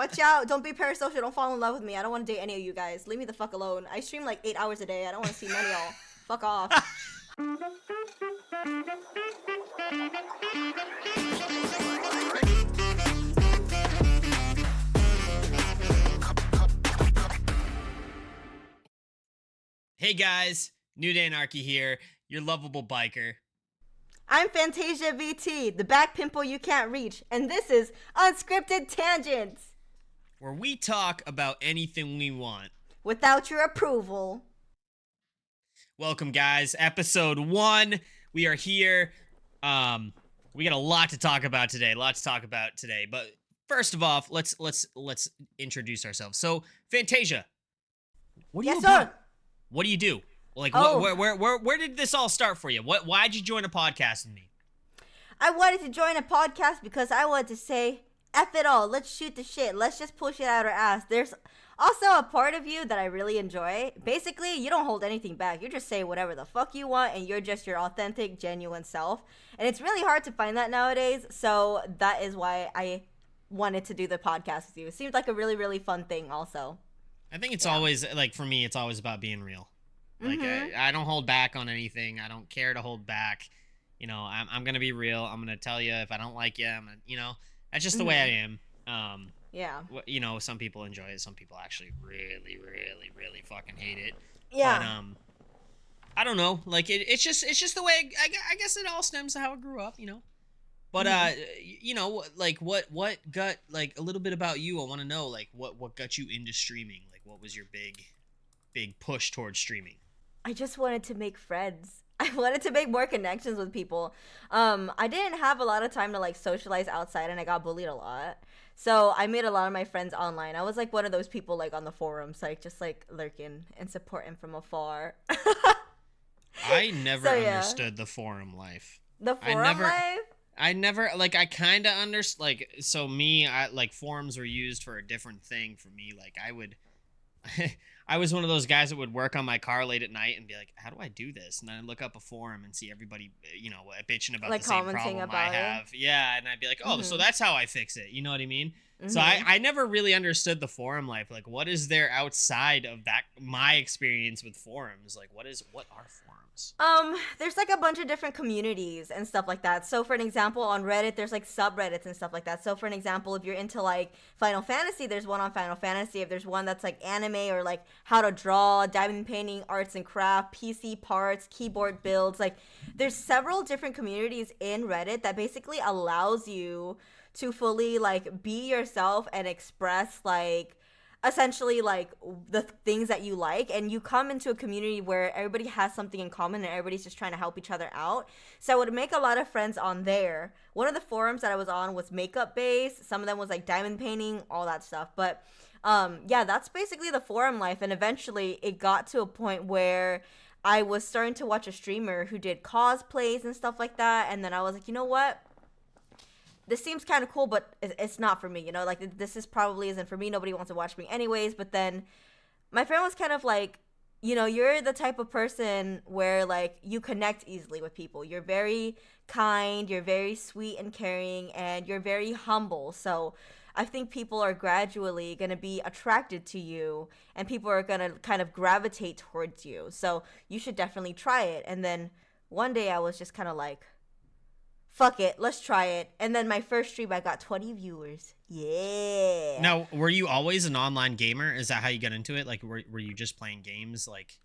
Watch out. Don't be parasocial. Don't fall in love with me. I don't want to date any of you guys. Leave me the fuck alone. I stream like 8 hours a day. I don't want to see none of y'all. Fuck off. Hey guys, New Day Anarchy here, your lovable biker. I'm Fantasia VT, the back pimple you can't reach, and this is Unscripted Tangents. Where we talk about anything we want. Without your approval. Welcome guys, episode 1. We are here. We got a lot to talk about today. But first of all, let's introduce ourselves. So, Fantasia, what do you do? What do you do? Like, where did this all start for you? Why'd you join a podcast with me? I wanted to join a podcast because I wanted to say, F it all, let's shoot the shit. Let's just push it out our ass. There's also a part of you that I really enjoy. Basically, you don't hold anything back. You just say whatever the fuck you want, and you're just your authentic, genuine self. And it's really hard to find that nowadays, so that is why I wanted to do the podcast with you. It seemed like a really, really fun thing also. I think it's always, like, for me, it's always about being real. Like, I don't hold back on anything. I don't care to hold back. You know, I'm going to be real. I'm going to tell you if I don't like you. That's just the way I am. Yeah. You know, some people enjoy it. Some people actually really, really, really fucking hate it. Yeah. But, I don't know. Like, it's just the way, I guess it all stems to how I grew up, you know. But, you know, like, what got, like, a little bit about you, I want to know, like, what got you into streaming? Like, what was your big push towards streaming? I just wanted to make friends. I wanted to make more connections with people. I didn't have a lot of time to, like, socialize outside, and I got bullied a lot. So I made a lot of my friends online. I was, like, one of those people, like, on the forums, like, just, like, lurking and supporting from afar. I never understood the forum life. The forum life? I never, like, I kind of understood, like, so me, like, forums were used for a different thing for me. Like, I was one of those guys that would work on my car late at night and be like, how do I do this? And then I'd look up a forum and see everybody, you know, bitching about, like, the same problem I have. Yeah, and I'd be like, oh, so that's how I fix it. You know what I mean? So I never really understood the forum life. Like, what is there outside of that, my experience with forums? Like, what are forums? There's, like, a bunch of different communities and stuff like that. So, for an example, on Reddit, there's, like, subreddits and stuff like that. So, for an example, if you're into, like, Final Fantasy, there's one on Final Fantasy. If there's one that's, like, anime or, like, how to draw, diamond painting, arts and craft, PC parts, keyboard builds, like, there's several different communities in Reddit that basically allows you to fully, like, be yourself and express, like, essentially, like, the things that you like, and you come into a community where everybody has something in common and everybody's just trying to help each other out. So I would make a lot of friends on there. One of the forums that I was on was makeup based. Some of them was, like, diamond painting, all that stuff. But yeah, that's basically the forum life. And eventually it got to a point where I was starting to watch a streamer who did cosplays and stuff like that, and then I was like, you know what, this seems kind of cool, but it's not for me, you know, like, this is probably isn't for me. Nobody wants to watch me anyways. But then my friend was kind of like, you know, you're the type of person where, like, you connect easily with people. You're very kind, you're very sweet and caring, and you're very humble. So I think people are gradually going to be attracted to you, and people are going to kind of gravitate towards you. So you should definitely try it. And then one day I was just kind of like, fuck it, let's try it. And then my first stream, I got 20 viewers. Yeah. Now, were you always an online gamer? Is that how you got into it? Like, were you just playing games? Like,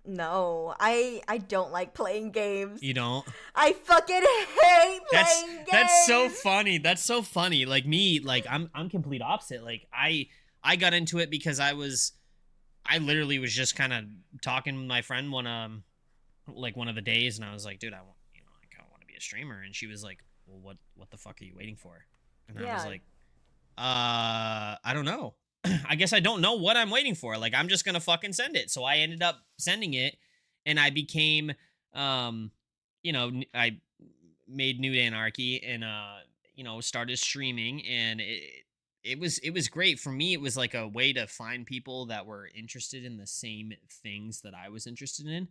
no. I don't like playing games. You don't? I fucking hate playing games. That's so funny. That's so funny. Like me, like, I'm complete opposite. Like, I got into it because I literally was just kind of talking with my friend one of the days, and I was like, dude, I want a streamer. And she was like, well, what the fuck are you waiting for? And I was like, I don't know. I guess I don't know what I'm waiting for. Like, I'm just gonna fucking send it. So I ended up sending it, and I became you know, I made New Day Anarchy, and you know, started streaming, and it was great for me. It was like a way to find people that were interested in the same things that I was interested in.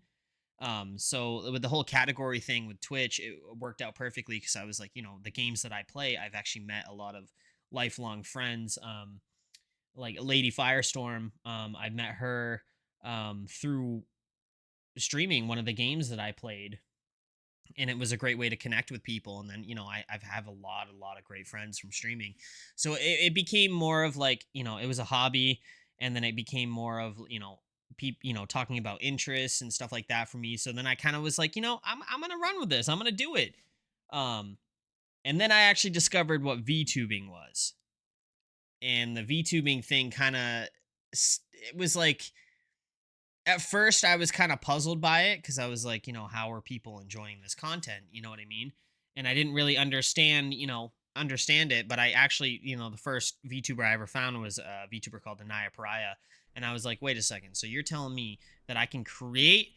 So with the whole category thing with Twitch, it worked out perfectly because I was like, you know, the games that I play, I've actually met a lot of lifelong friends. Like Lady Firestorm. I met her through streaming one of the games that I played, and it was a great way to connect with people. And then I've have a lot of great friends from streaming, so it became more of like, it was a hobby, and then it became more of talking about interests and stuff like that for me. So then I kind of was like, I'm gonna run with this, I'm gonna do it. um and then I actually discovered what VTubing was, and the VTubing thing kind of, it was like, at first I was kind of puzzled by it, because I was like, how are people enjoying this content? You know what I mean? And I didn't really understand it, but I actually, the first VTuber I ever found was a VTuber called Anaya Pariah. And I was like, wait a second. So you're telling me that I can create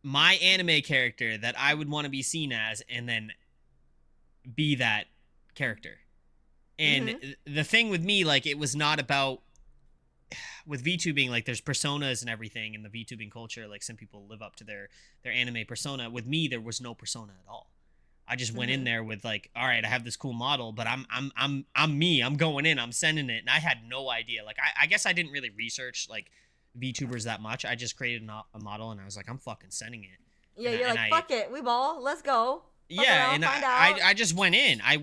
my anime character that I would want to be seen as, and then be that character? And the thing with me, like, it was not about, with VTubing, like, there's personas and everything in the VTubing culture. Like, some people live up to their anime persona. With me, there was no persona at all. I just went in there with like, all right, I have this cool model, but I'm me. I'm going in. I'm sending it, and I had no idea. Like, I guess I didn't really research like VTubers that much. I just created a model, and I was like, I'm fucking sending it. Yeah, you're like, fuck it, we ball, let's go. Fuck Yeah, around, and find out. I just went in. I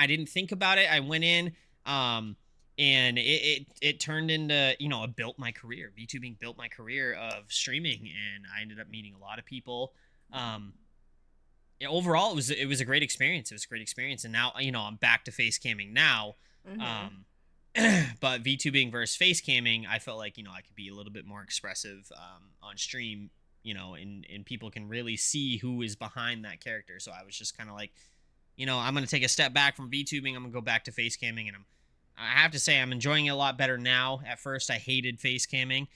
didn't think about it. I went in. And it turned into, it built my career. VTubing built my career of streaming, and I ended up meeting a lot of people. Yeah, overall, it was a great experience. It was a great experience, and now, I'm back to face camming now. But VTubing versus face camming, I felt like, I could be a little bit more expressive on stream, and people can really see who is behind that character. So I was just kind of like, I'm gonna take a step back from VTubing. I'm gonna go back to face camming, and I have to say I'm enjoying it a lot better now. At first, I hated face camming.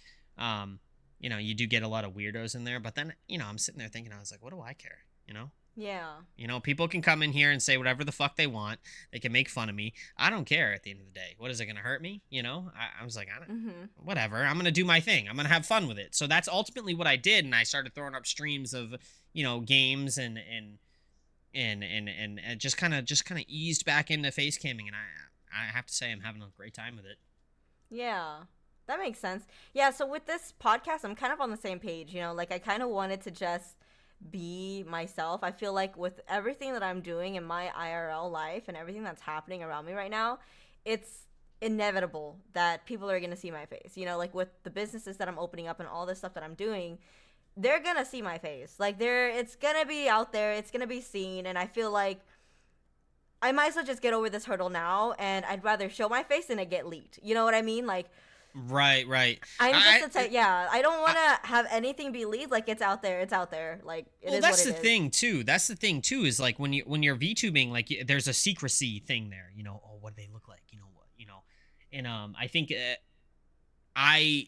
You do get a lot of weirdos in there, but then, I'm sitting there thinking, I was like, what do I care? Yeah. People can come in here and say whatever the fuck they want. They can make fun of me. I don't care at the end of the day. What is it going to hurt me? I was like, whatever. I'm going to do my thing. I'm going to have fun with it. So that's ultimately what I did. And I started throwing up streams of, games and just kind of eased back into face camming. And I have to say I'm having a great time with it. Yeah. That makes sense. Yeah, so with this podcast, I'm kind of on the same page, like I kind of wanted to just be myself. I feel like with everything that I'm doing in my IRL life and everything that's happening around me right now, it's inevitable that people are going to see my face. Like with the businesses that I'm opening up and all this stuff that I'm doing, they're going to see my face. Like it's going to be out there, it's going to be seen, and I feel like I might as well just get over this hurdle now, and I'd rather show my face than it get leaked. You know what I mean? Like, Right. I'm just the type, I don't want to have anything be leaked. Like, it's out there. Like, it is that's what it the is. thing too. That's the thing too, is like when you're VTubing, like, there's a secrecy thing there. Oh, what do they look like? And I think I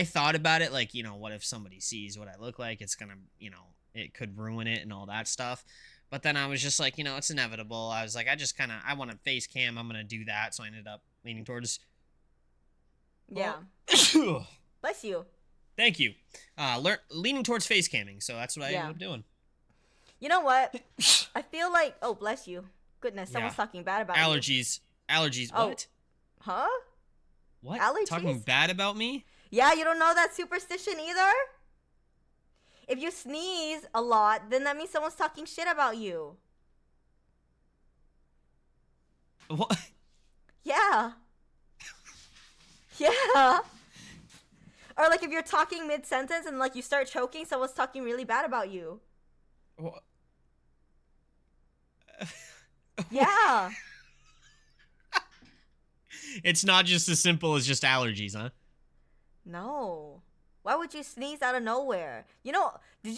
thought about it, like, what if somebody sees what I look like? It's gonna, it could ruin it and all that stuff. But then I was just like, it's inevitable. I was like, I want to face cam. I'm gonna do that. So I ended up leaning towards. Yeah. Bless you. Thank you. Leaning towards face camming, so that's what I ended up doing. You know what? I feel like, oh, bless you. Goodness, someone's talking bad about allergies. you. Allergies. What? Huh? What? Allergies? Talking bad about me? Yeah, you don't know that superstition either? If you sneeze a lot, then that means someone's talking shit about you. What? Yeah. Yeah. Or like if you're talking mid-sentence and like you start choking, someone's talking really bad about you. What? Yeah. It's not just as simple as just allergies, huh? No. Why would you sneeze out of nowhere? Did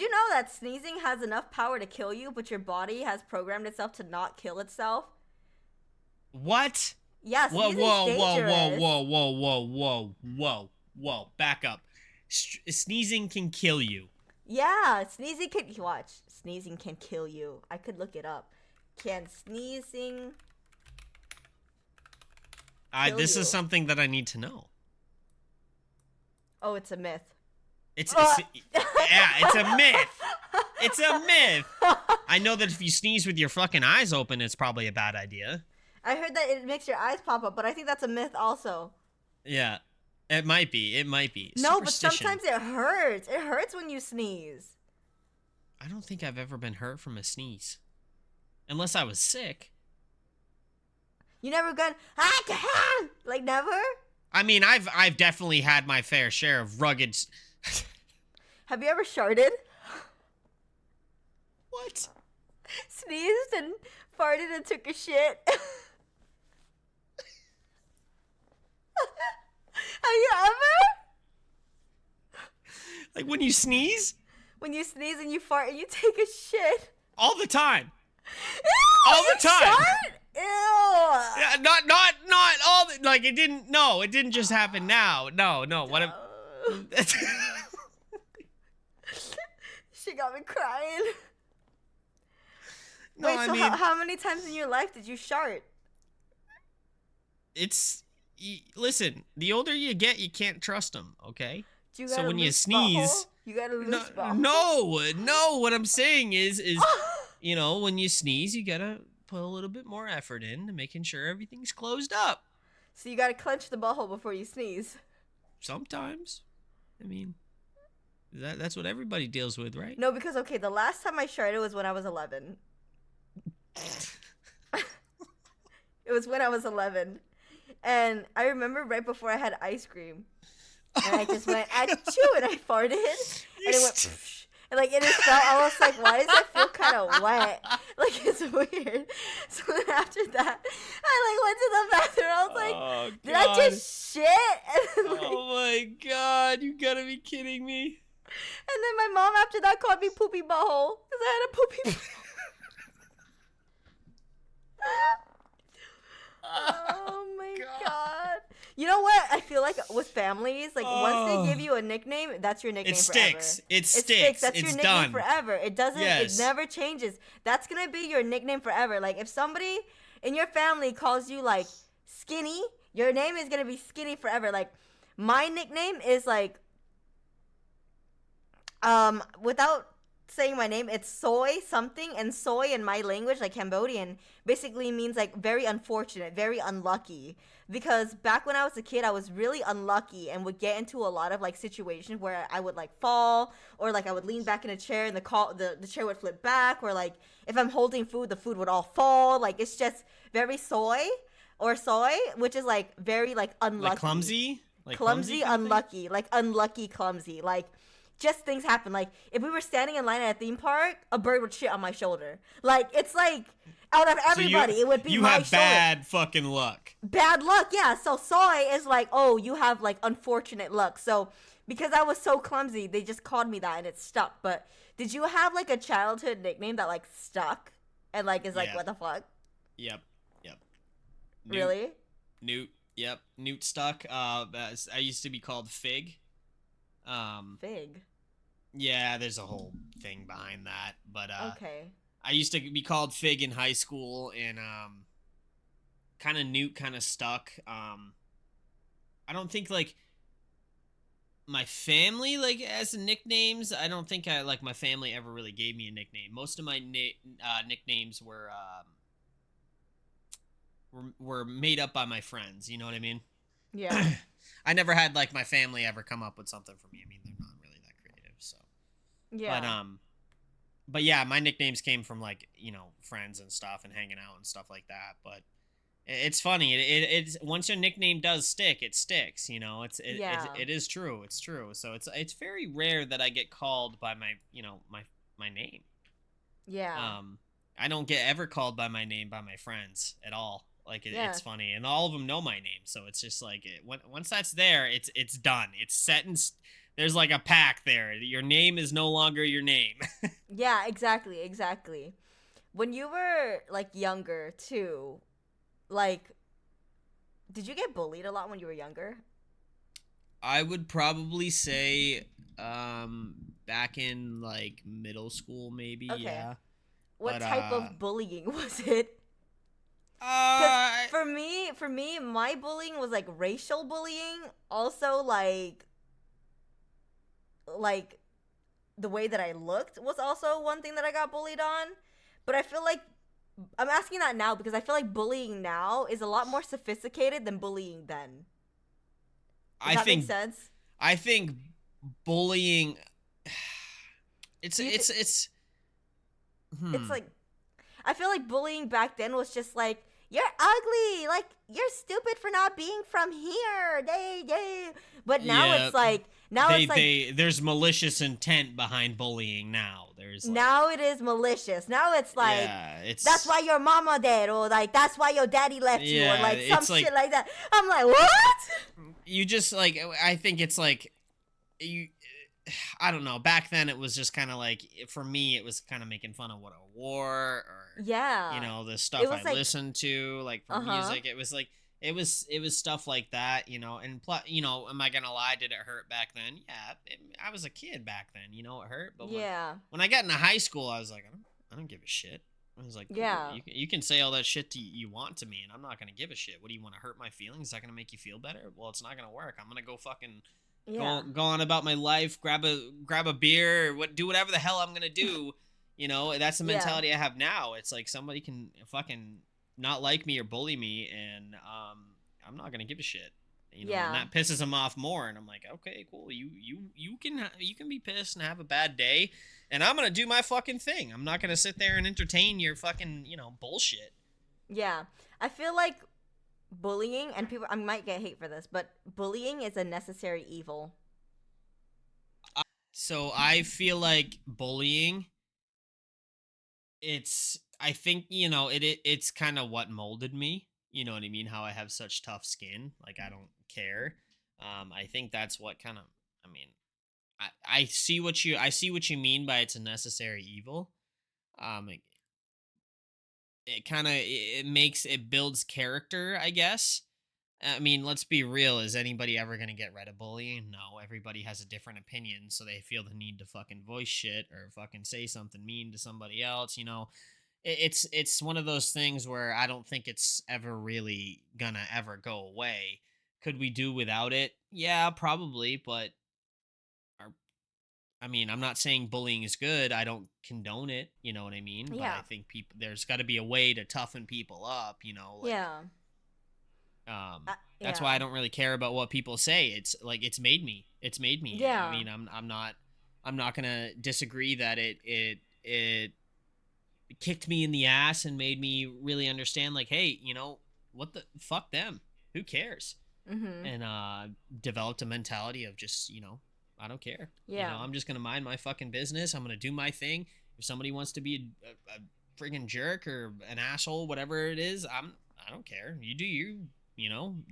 you know that sneezing has enough power to kill you, but your body has programmed itself to not kill itself? What? Yeah, sneezing's whoa. Back up. Sneezing can kill you. Yeah, sneezing can kill you. I could look it up. Can sneezing kill this you? is something that I need to know. Oh, it's a myth. It's a myth. It's a myth. I know that if you sneeze with your fucking eyes open, it's probably a bad idea. I heard that it makes your eyes pop up, but I think that's a myth also. Yeah, it might be. It might be No, but superstition. sometimes it hurts. It hurts when you sneeze. I don't think I've ever been hurt from a sneeze, unless I was sick. You never gone like never? I mean, I've definitely had my fair share of rugged. Have you ever sharted? What? Sneezed and farted and took a shit. Have you ever? Like when you sneeze? When you sneeze and you fart and you take a shit. All the time. Ew, All the time. Shart? Ew. Yeah, not all the, like it didn't. No, it didn't just happen now. No. What? She got me crying. No, Wait, I so mean, how many times in your life did you shart? listen. The older you get, you can't trust them. Okay. Do you got So a when you loose sneeze, butthole? You got a loose butthole? no. What I'm saying is, you know, when you sneeze, you gotta put a little bit more effort into making sure everything's closed up. So you gotta clench the butthole before you sneeze. Sometimes, I mean, that's what everybody deals with, right? No, because okay, the last time I sharted was when I was 11. It was when I was 11, and I remember right before I had ice cream, and I just went achoo, and I farted, and it went psh, and like it just felt. I was like, why does that feel kind of wet? Like it's weird. So then after that, I like went to the bathroom. I was like, Oh, did I just shit? And then, like, Oh my god, you gotta be kidding me. and then my mom after that called me poopy butthole because I had a poopy. Oh my god. You know what? I feel like with families, like once they give you a nickname, that's your nickname It forever. sticks. It sticks. That's It's your nickname done. forever. It doesn't. Yes. It never changes. That's gonna be your nickname forever. Like if somebody in your family calls you like skinny, your name is gonna be skinny forever. Like my nickname is like, without saying my name, it's soy something, and soy in my language, like Cambodian, basically means like very unfortunate, very unlucky. Because back when I was a kid, I was really unlucky and would get into a lot of like situations where I would like fall, or like I would lean back in a chair and the chair would flip back, or like if I'm holding food, the food would all fall. Like it's just very soy, which is like very like unlucky. Like clumsy? Like clumsy, unlucky, like unlucky, clumsy, like just things happen. Like if we were standing in line at a theme park, a bird would shit on my shoulder. Like it's like out of everybody, it would be you my have shoulder. bad fucking luck. Bad luck, yeah. So soy is like, oh, you have like unfortunate luck. So because I was so clumsy, they just called me that and it stuck. But did you have like a childhood nickname that like stuck and like is like, Yeah. what the fuck? Yep. Newt. Really? Newt. Yep. Newt stuck. I used to be called Fig. Fig. Yeah, there's a whole thing behind that, but Okay. I used to be called Fig in high school, and kind of Newt kind of stuck. I don't think like my family like as nicknames. I don't think my family ever really gave me a nickname. Most of my nicknames were made up by my friends. You know what I mean? Yeah. I never had like my family ever come up with something for me. I mean, they're not really that creative, so. Yeah. But yeah, my nicknames came from like, you know, friends and stuff and hanging out and stuff like that. But it's funny. It's once your nickname does stick, it sticks. You know, it is true. It's true. So it's very rare that I get called by my my name. Yeah. I don't get ever called by my name by my friends at all. Like it's funny, and all of them know my name, so it's just like once that's there, it's done. It's set in. There's like a pact there. Your name is no longer your name. Yeah, exactly. When you were like younger too, like, did you get bullied a lot when you were younger? I would probably say, back in like middle school, maybe. Okay. Yeah. What But, type of bullying was it? For me, my bullying was like racial bullying. Also, like the way that I looked was also one thing that I got bullied on. But I feel like I'm asking that now because I feel like bullying now is a lot more sophisticated than bullying then. Does I that make think sense? I think bullying it's Do you think it's it's hmm. like I feel like bullying back then was just like you're ugly, like you're stupid for not being from here. They. But Yeah, now it's like there's malicious intent behind bullying now. There's like, now it is malicious. Now it's like yeah, that's why your mama dead, or like that's why your daddy left you, or yeah, like some it's like shit like that. I'm like, what? you just like I think it's like you I don't know. Back then, it was just kind of like for me, it was kind of making fun of what I wore or Yeah. the It stuff I was like, listened to, like for uh huh. music. It was like it was stuff like that, And plus, am I gonna lie? Did it hurt back then? Yeah, I was a kid back then. It hurt. But Yeah. when I got into high school, I was like, I don't give a shit. I was like, cool. Yeah. You can say all that shit you want to me, and I'm not gonna give a shit. What do you want to hurt my feelings? Is that gonna make you feel better? Well, it's not gonna work. I'm gonna go fucking Yeah. go on about my life, grab a beer, do whatever the hell I'm gonna do. That's the Yeah. mentality I have now. It's like somebody can fucking not like me or bully me, and I'm not gonna give a shit. And Yeah. that pisses them off more. And I'm like, okay, cool. You can be pissed and have a bad day, and I'm gonna do my fucking thing. I'm not gonna sit there and entertain your fucking bullshit. Yeah. I feel like bullying, and people, I might get hate for this, but bullying is a necessary evil. So I feel like bullying I think it's kind of what molded me, you know what I mean, how I have such tough skin, like I don't care. I think that's what kind of, I mean, I see what you mean by it's a necessary evil. It kind of it builds character, I guess. I mean, let's be real. Is anybody ever going to get rid of bullying? No. Everybody has a different opinion, so they feel the need to fucking voice shit or fucking say something mean to somebody else. It's one of those things where I don't think it's ever really gonna ever go away. Could we do without it? Yeah, probably, but our, I mean, I'm not saying bullying is good. I don't condone it, you know what I mean? But I Yeah. think people there's got to be a way to toughen people up, like Yeah. that's Yeah. why I don't really care about what people say. It's like it's made me. It's made me. I Yeah. mean, I'm not gonna disagree that it kicked me in the ass and made me really understand. Like, hey, what the fuck them? Who cares? Mhm. And developed a mentality of just I don't care. Yeah. I'm just gonna mind my fucking business. I'm gonna do my thing. If somebody wants to be a friggin' jerk or an asshole, whatever it is, I don't care. You do you.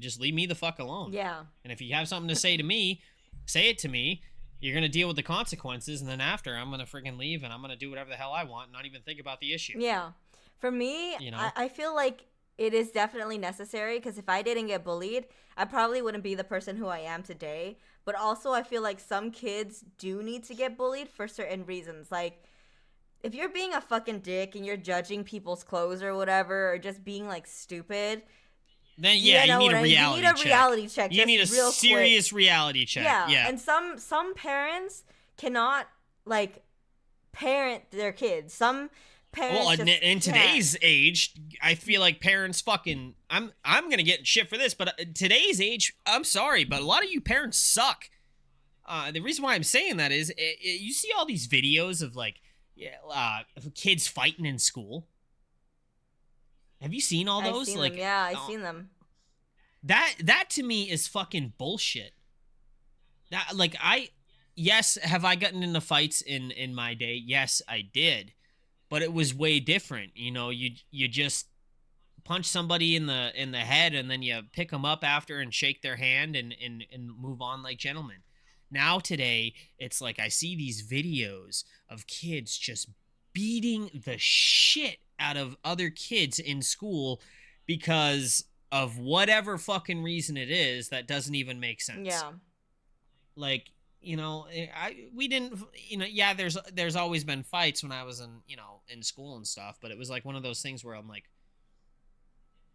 Just leave me the fuck alone. Yeah. And if you have something to say to me, say it to me. You're gonna deal with the consequences, and then after, I'm gonna friggin' leave, and I'm gonna do whatever the hell I want, and not even think about the issue. Yeah. For me, You I, know? I feel like it is definitely necessary because if I didn't get bullied, I probably wouldn't be the person who I am today. But also, I feel like some kids do need to get bullied for certain reasons. Like, if you're being a fucking dick and you're judging people's clothes or whatever, or just being like stupid, Then yeah, you you know need what a I mean? You need reality a check. reality check You just need a real quick. serious reality check. Yeah, Yeah. and some parents cannot like parent their kids. Some Well, parents in, just in can't. today's age, I feel like parents fucking. I'm gonna get shit for this, but today's age, I'm sorry, but a lot of you parents suck. The reason why I'm saying that is, you see all these videos of like, yeah, kids fighting in school. Have you seen all I've those? seen them. Like, Yeah, I've seen them. that to me is fucking bullshit. That like yes, have I gotten into fights in my day? Yes, I did, but it was way different. You just punch somebody in the head and then you pick them up after and shake their hand and move on like gentlemen. Now today, it's like I see these videos of kids just beating the shit out of other kids in school because of whatever fucking reason it is that doesn't even make sense. Yeah. Like, I we didn't, yeah, there's always been fights when I was in school and stuff, but it was like one of those things where I'm like,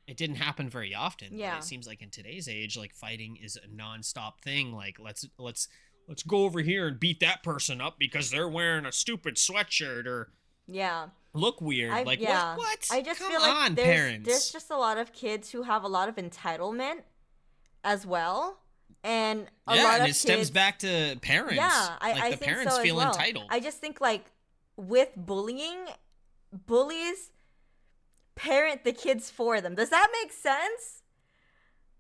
it didn't happen very often, but Yeah. it seems like in today's age, like fighting is a nonstop thing. Like let's go over here and beat that person up because they're wearing a stupid sweatshirt, or Yeah. look weird. Like Yeah. what? I just Come feel like on, there's parents. just a lot of kids who have a lot of entitlement as well, and a Yeah, lot and of it stems kids. back to parents. Yeah, Like I the think parents so as feel well. entitled. I just think like with bullying, bullies parent the kids for them. Does that make sense?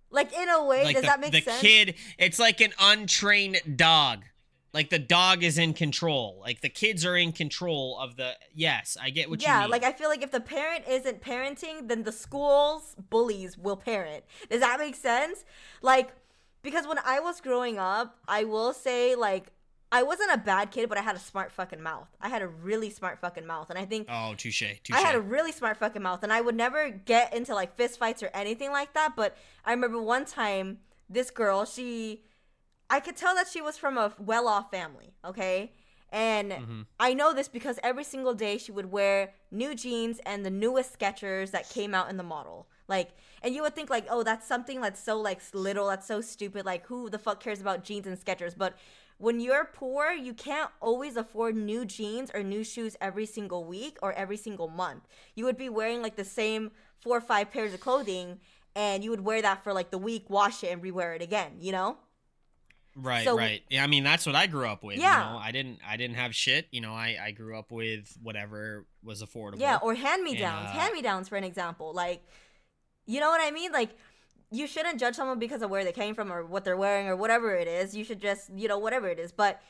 Like in a way, Like does the that make the sense? kid, it's like an untrained dog. Like the dog is in control. Like the kids are in control of the. Yes, I get what you Yeah, like mean. I feel like if the parent isn't parenting, then the school's bullies will parent. Does that make sense? Like, because when I was growing up, I will say, like, I wasn't a bad kid, but I had a smart fucking mouth. I had a really smart fucking mouth. And I think Oh, touche, I had touche. a really smart fucking mouth. And I would never get into like fist fights or anything like that. But I remember one time, this girl, I could tell that she was from a well-off family, okay? And Mm-hmm. I know this because every single day she would wear new jeans and the newest Skechers that came out in the model. Like, and you would think like, oh, that's something that's so like little, that's so stupid. Like, who the fuck cares about jeans and Skechers? But when you're poor, you can't always afford new jeans or new shoes every single week or every single month. You would be wearing like the same 4 or 5 pairs of clothing, and you would wear that for like the week, wash it, and rewear it again. You know? Right, So right. Yeah, I mean that's what I grew up with. yeah. I didn't have shit. I grew up with whatever was Yeah, affordable. or hand me And downs. Hand me downs, for an example. Like, you know what I mean? Like, you shouldn't judge someone because of where they came from or what they're wearing or whatever it is. You should just, whatever it is. But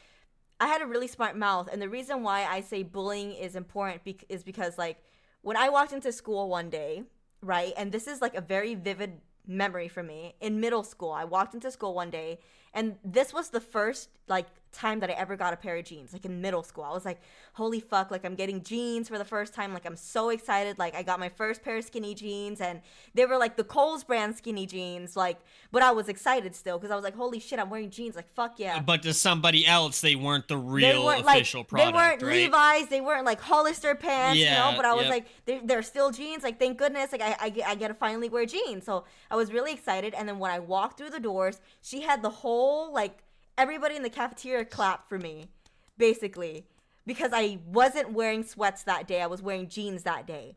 I had a really smart mouth. And the reason why I say bullying is important is because, like, when I walked into school one day, right? And this is like a very vivid memory for me. In middle school, I walked into school one day, and this was the first like time that I ever got a pair of jeans. Like in middle school, I was like, holy fuck, like I'm getting jeans for the first time. Like I'm so excited. Like I got my first pair of skinny jeans, and they were like the Kohl's brand skinny jeans. Like, but I was excited still because I was like, holy shit, I'm wearing jeans. Like fuck yeah. but to somebody else, they weren't the They real weren't like official they product, weren't right? Levi's, they weren't like Hollister pants, Yeah, But I was yep. like, they're still jeans. Like thank goodness, like I get to finally wear jeans. So I was really excited. And then when I walked through the doors, she had the whole like everybody in the cafeteria clapped for me, basically, because I wasn't wearing sweats that day. I was wearing jeans that day.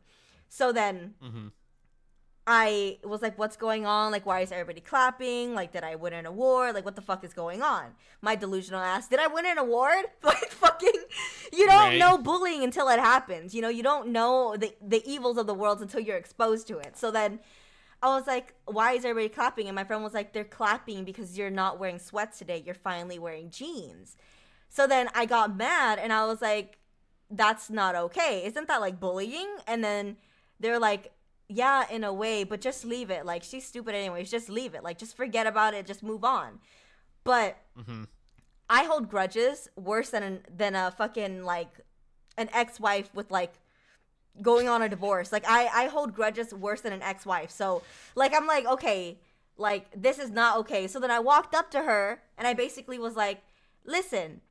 So then Mm-hmm. I was like, what's going on? Like, why is everybody clapping? Like, did I win an award? Like, what the fuck is going on? My delusional ass, did I win an award? Like, fucking, you don't Right. know bullying until it happens. You don't know the evils of the world until you're exposed to it. So then I was like, why is everybody clapping? And my friend was like, they're clapping because you're not wearing sweats today. You're finally wearing jeans. So then I got mad and I was like, that's not okay. Isn't that like bullying? And then they're like, yeah, in a way, but just leave it. Like, she's stupid anyways. Just leave it. Like, just forget about it. Just move on. But Mm-hmm. I hold grudges worse than a fucking like an ex-wife with like going on a divorce. Like, I hold grudges worse than an ex-wife. So like I'm like, okay, like this is not okay. So then I walked up to her and I basically was like, listen,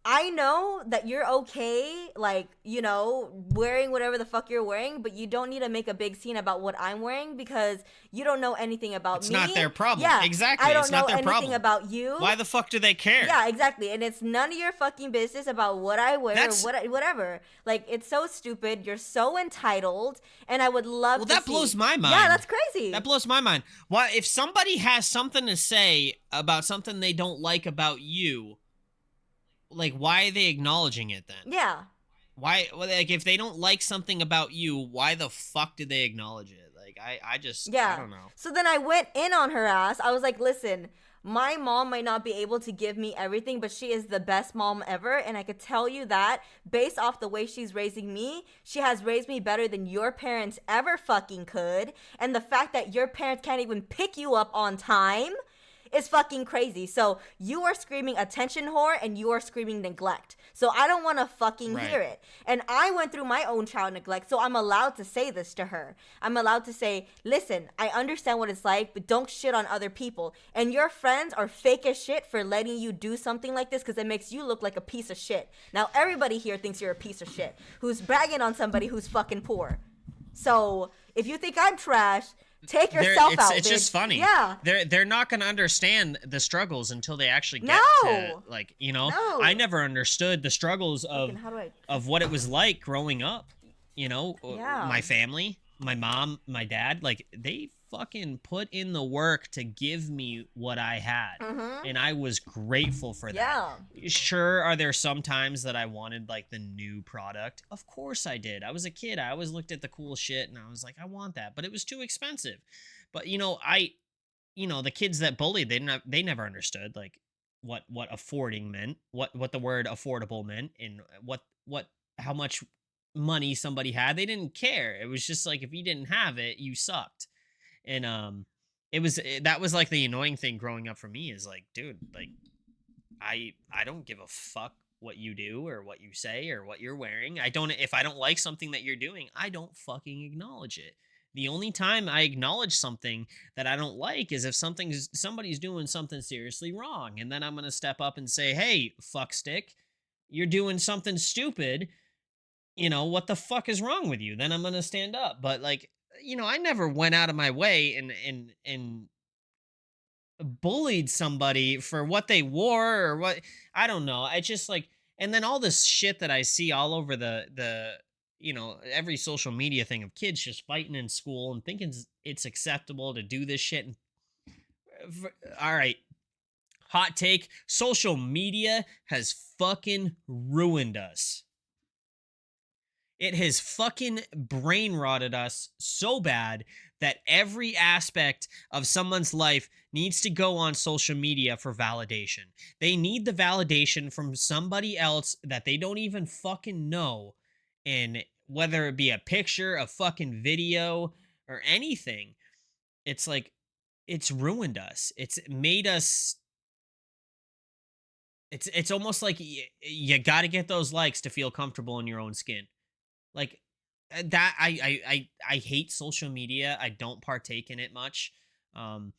I know that you're okay, like, wearing whatever the fuck you're wearing, but you don't need to make a big scene about what I'm wearing because you don't know anything about It's me. not their problem. Yeah, Exactly. I don't It's know not their anything problem. about you. Why the fuck do they care? Yeah, exactly. And it's none of your fucking business about what I wear That's- or whatever. Like, it's so stupid. You're so entitled. And I would love Well, to that see. blows my mind. Yeah, that's crazy. That blows my mind. Why, if somebody has something to say about something they don't like about you, like, why are they acknowledging it then? Yeah. Why, well, like, if they don't like something about you, why the fuck did they acknowledge it? Like, I just, Yeah. I don't know. So then I went in on her ass. I was like, listen, my mom might not be able to give me everything, but she is the best mom ever. And I could tell you that based off the way she's raising me, she has raised me better than your parents ever fucking could. And the fact that your parents can't even pick you up on time is fucking crazy. So you are screaming attention whore and you are screaming neglect. So I don't want to fucking Right. hear it. And I went through my own child neglect, so I'm allowed to say this to her. I'm allowed to say, listen, I understand what it's like, but don't shit on other people. And your friends are fake as shit for letting you do something like this because it makes you look like a piece of shit. Now everybody here thinks you're a piece of shit who's bragging on somebody who's fucking poor. So if you think I'm trash, Take yourself out, it's just bitch. funny. Yeah. They're not gonna understand the struggles until they actually get to, No. like, you know, I No. never understood the struggles Fucking how do I? of what it was like growing up. You know, Yeah. my family, my mom, my dad, like they fucking put in the work to give me what I had. Mhm. And I was grateful for that. Yeah. Sure, are there some times that I wanted like the new product? Of course I did. I was a kid. I always looked at the cool shit and I was like, I want that, but it was too expensive. But the kids that bullied, they never understood like what affording meant, what the word affordable meant, and what how much money somebody had. They didn't care. It was just like if you didn't have it, you sucked. And that was like the annoying thing growing up for me is like, dude, like I don't give a fuck what you do or what you say or what you're wearing. I don't If I don't like something that you're doing, I don't fucking acknowledge it. The only time I acknowledge something that I don't like is if somebody's doing something seriously wrong, and then I'm going to step up and say, "Hey, fuck stick, you're doing something stupid. What the fuck is wrong with you?" Then I'm going to stand up. But like, I never went out of my way and bullied somebody for what they wore or what. I don't know. I just like, and then all this shit that I see all over every social media thing of kids just fighting in school and thinking it's acceptable to do this shit. And all right, hot take: social media has fucking ruined us. It has fucking brain rotted us so bad that every aspect of someone's life needs to go on social media for validation. They need the validation from somebody else that they don't even fucking know. And whether it be a picture, a fucking video, or anything, it's like, it's ruined us. It's made us. It's almost like you got to get those likes to feel comfortable in your own skin. Like that I hate social media. I don't partake in it much. Um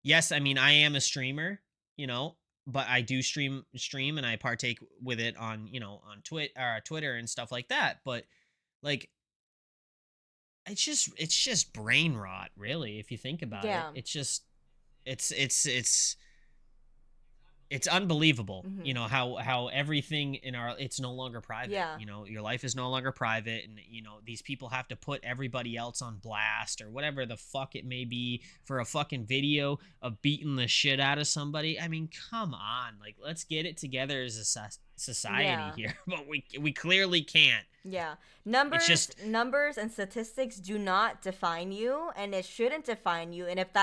yes, I mean I am a streamer, you know, but I do stream and I partake with it on, on Twitter and stuff like that. But like it's just brain rot, really, if you think about it. Yeah. It's just it's unbelievable, Mhm. how everything it's no longer private. Yeah. Your life is no longer private, and these people have to put everybody else on blast or whatever the fuck it may be for a fucking video of beating the shit out of somebody. I mean, come on, like, let's get it together as a society Yeah. here. But we clearly can't. Yeah. It's just Numbers and statistics do not define you, and it shouldn't define you. And if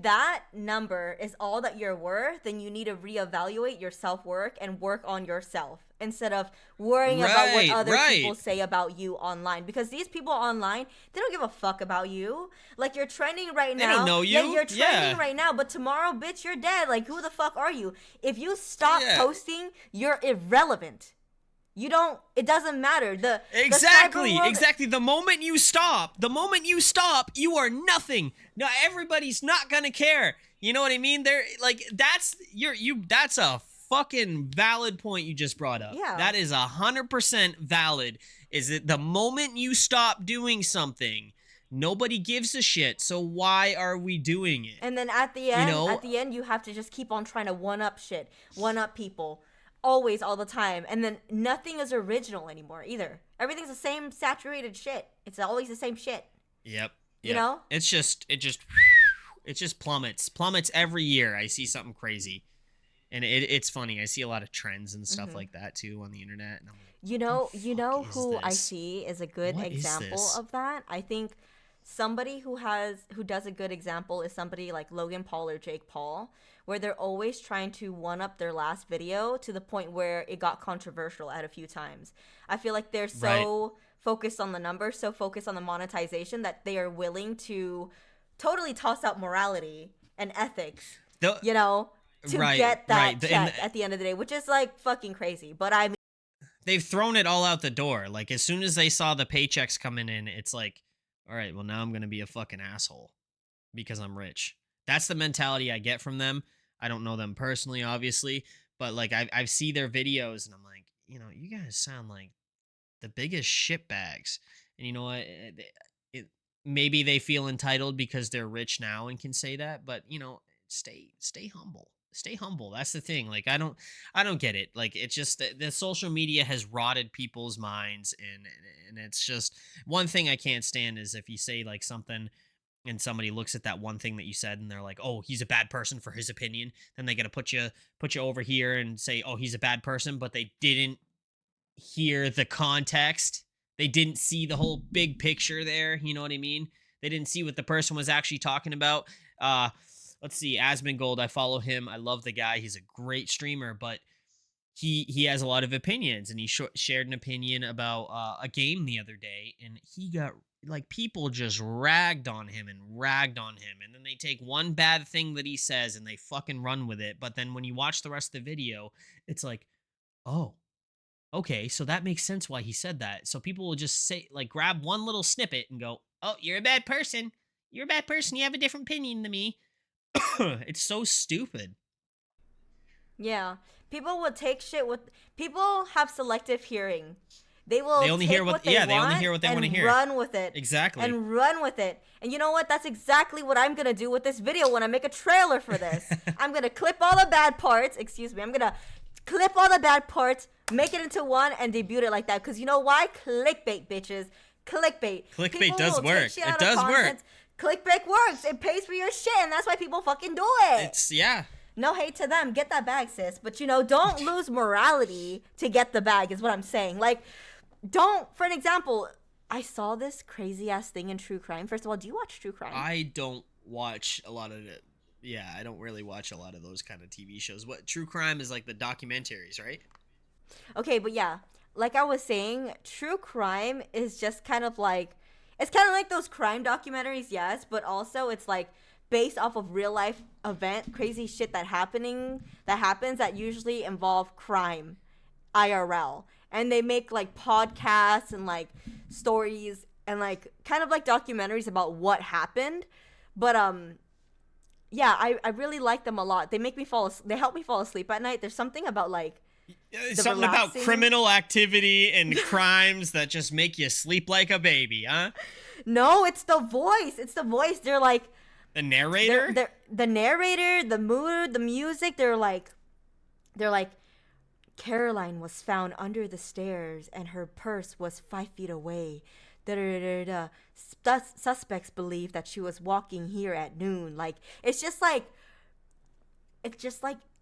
that number is all that you're worth, then you need to reevaluate your self-worth and work on yourself instead of worrying about what other people right. say about you online, because these people online, they don't give a fuck about you. Like, you're trending right They now. don't know Yeah, you. you're trending Yeah. right now, but tomorrow, bitch, you're dead. Like, who the fuck are you? If you stop Yeah. posting, you're irrelevant. You don't. It doesn't matter. The cyber Exactly, world. exactly. The moment you stop, you are nothing. No, everybody's not gonna care. You know what I mean? They're like, that's a fucking valid point you just brought up. Yeah. That is 100% valid. Is that the moment you stop doing something, nobody gives a shit. So why are we doing it? And then at the You end, know? you have to just keep on trying to one up shit, one up people, always, all the time. And then nothing is original anymore either. Everything's the same saturated shit. It's always the same shit. Yep. You Yep. know? It just plummets every year. I see something crazy. And it's funny. I see a lot of trends and stuff like that too on the internet, and I'm like, You "What the know fuck is who I this? see is a good What is example this?" of that? I think somebody who does a good example is somebody like Logan Paul or Jake Paul, where they're always trying to one up their last video to the point where it got controversial at a few times. I feel like they're Right. so focused on the numbers, so focused on the monetization, that they are willing to totally toss out morality and ethics, The you know, to right, get right. that check at the end of the day, which is like fucking crazy. But I mean, They've thrown it all out the door. Like as soon as they saw the paychecks coming in, it's like, all right, well now I'm gonna be a fucking asshole because I'm rich. That's the mentality I get from them. I don't know them personally, obviously, but like I see their videos and I'm like, you guys sound like the biggest shitbags. And you know what? maybe they feel entitled because they're rich now and can say that, but stay humble. Stay humble. That's the thing. Like I don't get it. Like it's just the social media has rotted people's minds, and it's just one thing I can't stand is if you say like something and somebody looks at that one thing that you said and they're like, "Oh, he's a bad person for his opinion." Then they got to put you over here and say, "Oh, he's a bad person," but they didn't hear the context. They didn't see the whole big picture there. You know what I mean? They didn't see what the person was actually talking about. Uh, let's see, Asmongold. I follow him. I love the guy. He's a great streamer, but he has a lot of opinions, and he shared an opinion about a game the other day, and he got like people just ragged on him and ragged on him, and then they take one bad thing that he says and they fucking run with it. But then when you watch the rest of the video, it's like, oh, okay, so that makes sense why he said that. So people will just say, like, grab one little snippet and go, "Oh, you're a bad person. You're a bad person. You have a different opinion than me." It's so stupid. Yeah. People will take shit with people have selective hearing. They They will only hear take what, what they yeah, they only want hear what they want to and hear. run with it. Exactly. And run with it. And you know what? That's exactly what I'm going to do with this video when I make a trailer for this. I'm going to clip all the bad parts. Excuse me. I'm going to clip all the bad parts, make it into one, and debut it like that. Because you know why? Clickbait, bitches. Clickbait. Clickbait People does will take work. shit It out of does work. content. Clickbait works. It pays for your shit, and that's why people fucking do it. It's, yeah. No hate to them. Get that bag, sis. But, don't lose morality to get the bag is what I'm saying. Like, don't, for an example, I saw this crazy ass thing in true crime. First of all, do you watch true crime? I don't watch a lot of it. Yeah, I don't really watch a lot of those kind of TV shows. What true crime is like the documentaries, right? Okay, but yeah, like I was saying, true crime is just kind of like, it's kind of like those crime documentaries, yes, but also it's like based off of real life event, crazy shit that happens that usually involve crime, IRL. And they make like podcasts and like stories and like kind of like documentaries about what happened. But yeah, I really like them a lot. They make me they help me fall asleep at night. There's something about like Something about criminal activity and crimes that just make you sleep like a baby, huh? No, it's the voice. It's the voice. They're like the narrator. They're the narrator, the mood, the music. They're like Caroline was found under the stairs and her purse was 5 feet away. Da-da-da-da-da. Suspects believe that she was walking here at noon. Like it's just like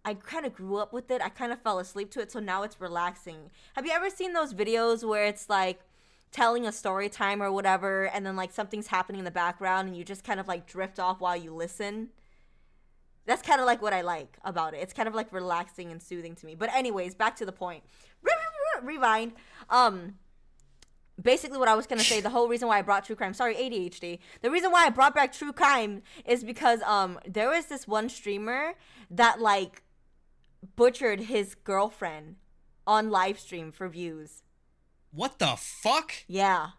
I kind of grew up with it. I kind of fell asleep to it, so now it's relaxing. Have you ever seen those videos where it's like telling a story time or whatever, and then like something's happening in the background and you just kind of like drift off while you listen? That's kind of like what I like about it. It's kind of like relaxing and soothing to me. But anyways, back to the point. Rewind. Basically what I was gonna say, the whole reason why I brought true crime, sorry, ADHD. The reason why I brought back true crime is because there was this one streamer that like butchered his girlfriend on live stream for views. What the fuck? Yeah.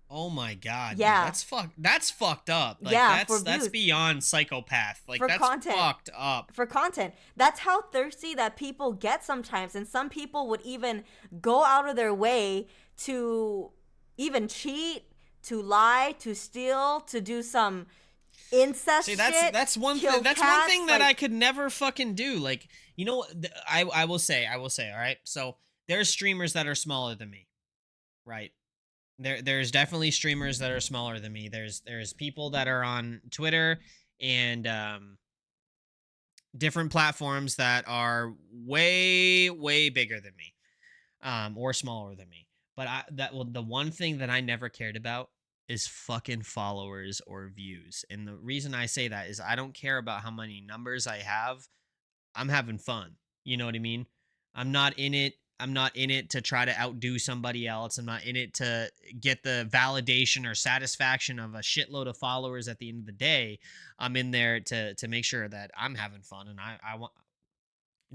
Oh my god. Yeah. Dude, that's fucked up. Like, yeah, that's beyond psychopath. Like for that's content. Fucked up. For content. That's how thirsty that people get sometimes, and some people would even go out of their way to even cheat, to lie, to steal, to do some incest shit. That's one kill thing. That's cats, one thing that I could never fucking do. Like, I will say, all right. So there's streamers that are smaller than me, right? There's definitely streamers that are smaller than me. There's people that are on Twitter and different platforms that are way bigger than me, or smaller than me. But the one thing that I never cared about is fucking followers or views. And the reason I say that is I don't care about how many numbers I have. I'm having fun. You know what I mean? I'm not in it. I'm not in it to try to outdo somebody else. I'm not in it to get the validation or satisfaction of a shitload of followers at the end of the day. I'm in there to make sure that I'm having fun, and I want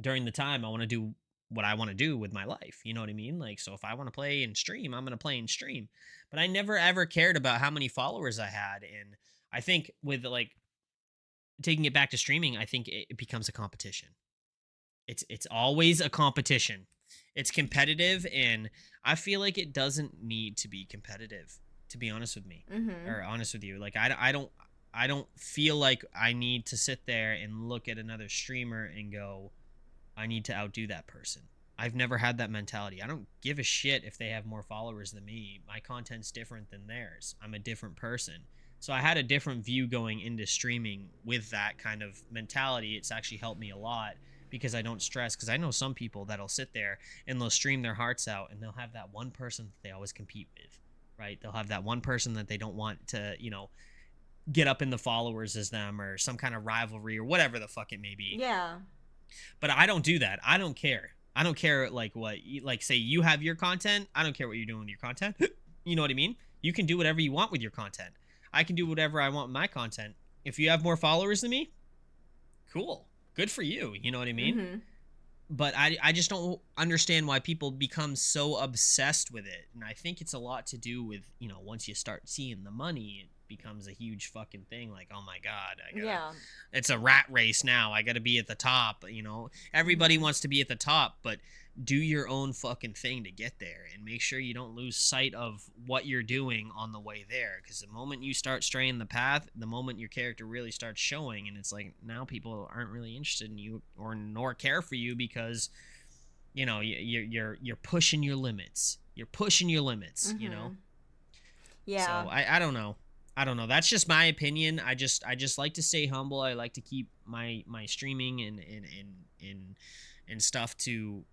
during the time I want to do what I want to do with my life. You know what I mean? Like, so if I want to play and stream, I'm going to play and stream. But I never ever cared about how many followers I had. And I think with like taking it back to streaming, I think it becomes a competition. It's always a competition. It's competitive, and I feel like it doesn't need to be competitive to be honest with me, Mm-hmm. or honest with you. Like I don't feel like I need to sit there and look at another streamer and go, I need to outdo that person. I've never had that mentality. I don't give a shit if they have more followers than me. My content's different than theirs. I'm a different person. So I had a different view going into streaming with that kind of mentality. It's actually helped me a lot because I don't stress. Because I know some people that'll sit there and they'll stream their hearts out and they'll have that one person that they always compete with, right? They'll have that one person that they don't want to, get up in the followers as them, or some kind of rivalry or whatever the fuck it may be. Yeah. But I don't do that. I don't care. I don't care like what, like say you have your content. I don't care what you're doing with your content. You know what I mean? You can do whatever you want with your content. I can do whatever I want with my content. If you have more followers than me, cool. Good for you. You know what I mean? Mm-hmm. But I just don't understand why people become so obsessed with it. And I think it's a lot to do with, once you start seeing the money, it becomes a huge fucking thing. Like, oh my God, it's a rat race now. I got to be at the top. Everybody wants to be at the top, but do your own fucking thing to get there and make sure you don't lose sight of what you're doing on the way there. Because the moment you start straying the path, the moment your character really starts showing, and it's like now people aren't really interested in you or nor care for you because you're pushing your limits. You're pushing your limits. Mm-hmm. Yeah. So I don't know. I don't know. That's just my opinion. I just like to stay humble. I like to keep my streaming and stuff to,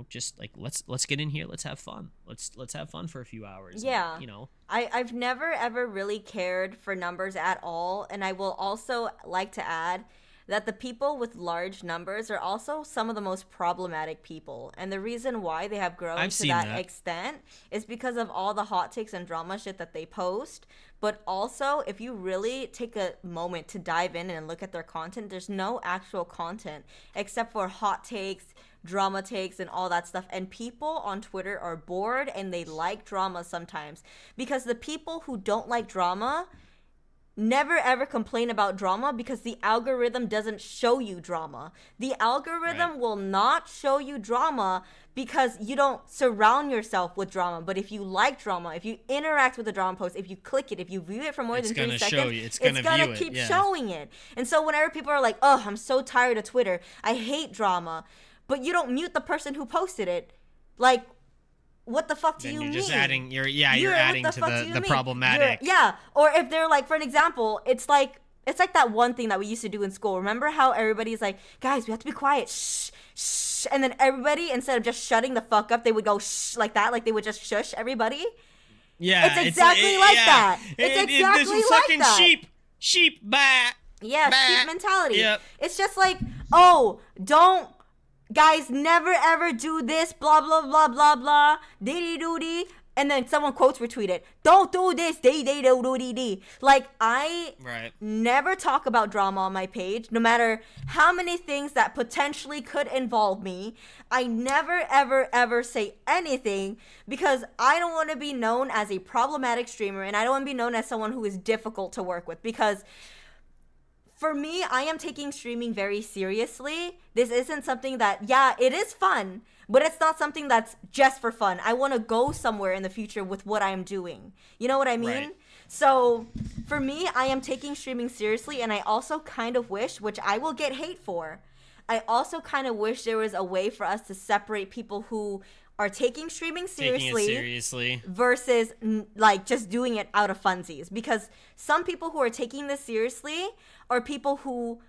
just like let's get in here. Let's have fun. Let's have fun for a few hours. Yeah. And, I've never ever really cared for numbers at all, and I will also like to add that the people with large numbers are also some of the most problematic people. And the reason why they have grown to that extent is because of all the hot takes and drama shit that they post. But also, if you really take a moment to dive in and look at their content, there's no actual content except for hot takes, drama takes, and all that stuff. And people on Twitter are bored and they like drama sometimes. Because the people who don't like drama never ever complain about drama because the algorithm doesn't show you drama. The algorithm will not show you drama because you don't surround yourself with drama. But if you like drama, if you interact with the drama post, if you click it, if you view it for more than 3 seconds, it's gonna keep showing it. And so whenever people are like, oh, I'm so tired of Twitter, I hate drama, but you don't mute the person who posted it, like, what the fuck do you mean? You're just adding, you're adding to the problematic. Or if they're like, for an example, it's like that one thing that we used to do in school. Remember how everybody's like, guys, we have to be quiet, shh, shh. And then everybody, instead of just shutting the fuck up, they would go shh like that, like they would just shush everybody. Yeah, it's exactly like that. It's exactly like that. Sheep, bah. Yeah, bah. sheep mentality. Yep. It's just like, oh, don't. Guys, never ever do this, blah, blah, blah, blah, blah, dee-dee-doo-dee. And then someone quotes retweet it. Don't do this, dee-dee-doo-dee-dee. Like, I never talk about drama on my page, no matter how many things that potentially could involve me. I never, ever, ever say anything because I don't want to be known as a problematic streamer, and I don't want to be known as someone who is difficult to work with because for me, I am taking streaming very seriously. This isn't something that, it is fun, but it's not something that's just for fun. I want to go somewhere in the future with what I'm doing. You know what I mean? Right. So for me, I am taking streaming seriously, and I also kind of wish, which I will get hate for, I also kind of wish there was a way for us to separate people who are taking streaming seriously versus like just doing it out of funsies, because some people who are taking this seriously are people who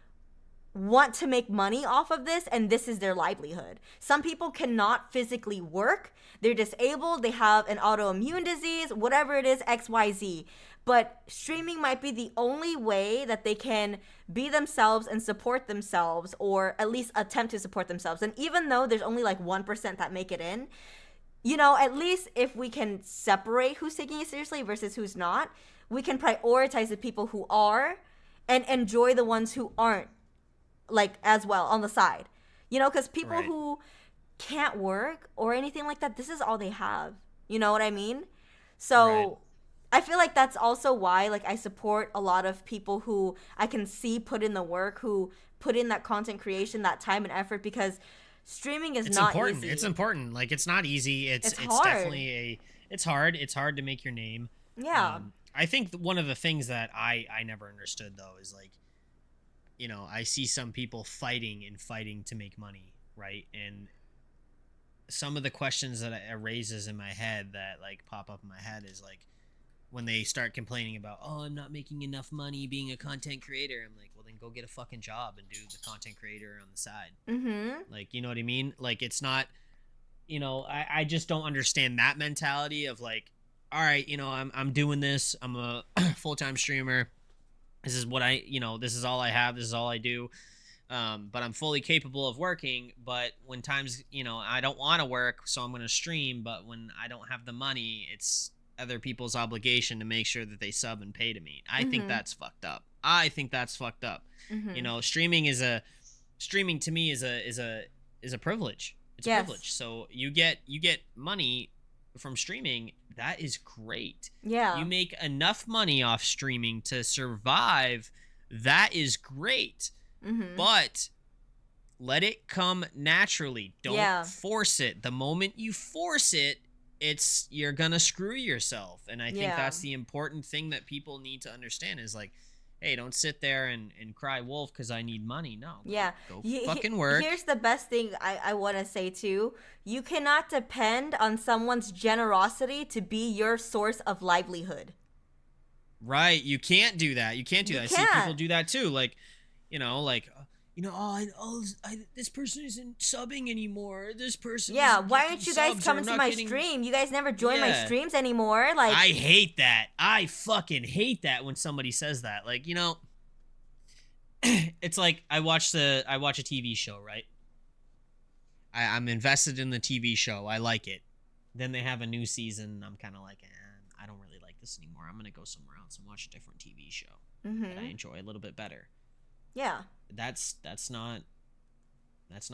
want to make money off of this, and this is their livelihood. Some people cannot physically work, they're disabled, they have an autoimmune disease, whatever it is, XYZ, but streaming might be the only way that they can be themselves and support themselves, or at least attempt to support themselves. And even though there's only like 1% that make it in, at least if we can separate who's taking it seriously versus who's not, we can prioritize the people who are and enjoy the ones who aren't, like, as well on the side. Because people who can't work or anything like that, this is all they have. You know what I mean? So I feel like that's also why, like, I support a lot of people who I can see put in the work, who put in that content creation, that time and effort, because streaming is not important. easy. It's important. Like, it's not easy. It's hard. definitely it's hard. It's hard to make your name. Yeah. I think one of the things that I never understood though is like, you know, I see some people fighting and fighting to make money, right? And some of the questions that it raises in my head that like pop up in my head is like when they start complaining about, oh, I'm not making enough money being a content creator. I'm like, well, then go get a fucking job and do the content creator on the side. Like, you know what I mean? Like, it's not, you know, I just don't understand that mentality of like, all right, you know, I'm doing this. I'm a full-time streamer. This is what this is all I have. This is all I do. But I'm fully capable of working. But when times, I don't want to work, so I'm going to stream. But when I don't have the money, it's other people's obligation to make sure that they sub and pay to me. I think that's fucked up. Streaming to me is a privilege. It's a privilege. So you get money from streaming. That is great. Yeah. You make enough money off streaming to survive. That is great. But let it come naturally. Don't force it. The moment you force it, you're gonna screw yourself. And I think that's the important thing that people need to understand is like, hey, don't sit there and cry wolf because I need money. No. Go fucking work. Here's the best thing I want to say too. You cannot depend on someone's generosity to be your source of livelihood. Right. You can't do that. You can't do that. I see people do that too. Like, this person isn't subbing anymore. This person. Yeah, why aren't you guys coming to my stream? You guys never join my streams anymore. Like, I hate that. I fucking hate that when somebody says that. Like, it's like I watch a TV show, right? I'm invested in the TV show. I like it. Then they have a new season. I'm kind of like, I don't really like this anymore. I'm gonna go somewhere else and watch a different TV show that I enjoy a little bit better. Yeah. That's not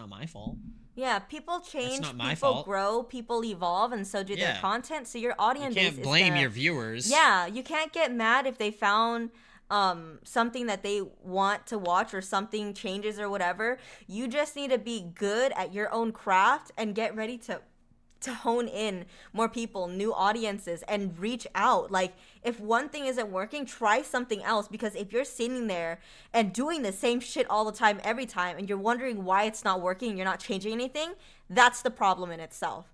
my fault. Yeah, people change, not my people fault. grow, people evolve, and so do their content. So your audience you can't blame your viewers. Yeah, you can't get mad if they found something that they want to watch or something changes or whatever. You just need to be good at your own craft and get ready to hone in more people, new audiences, and reach out. Like, if one thing isn't working, try something else, because if you're sitting there and doing the same shit all the time, every time, and you're wondering why it's not working and you're not changing anything, that's the problem in itself.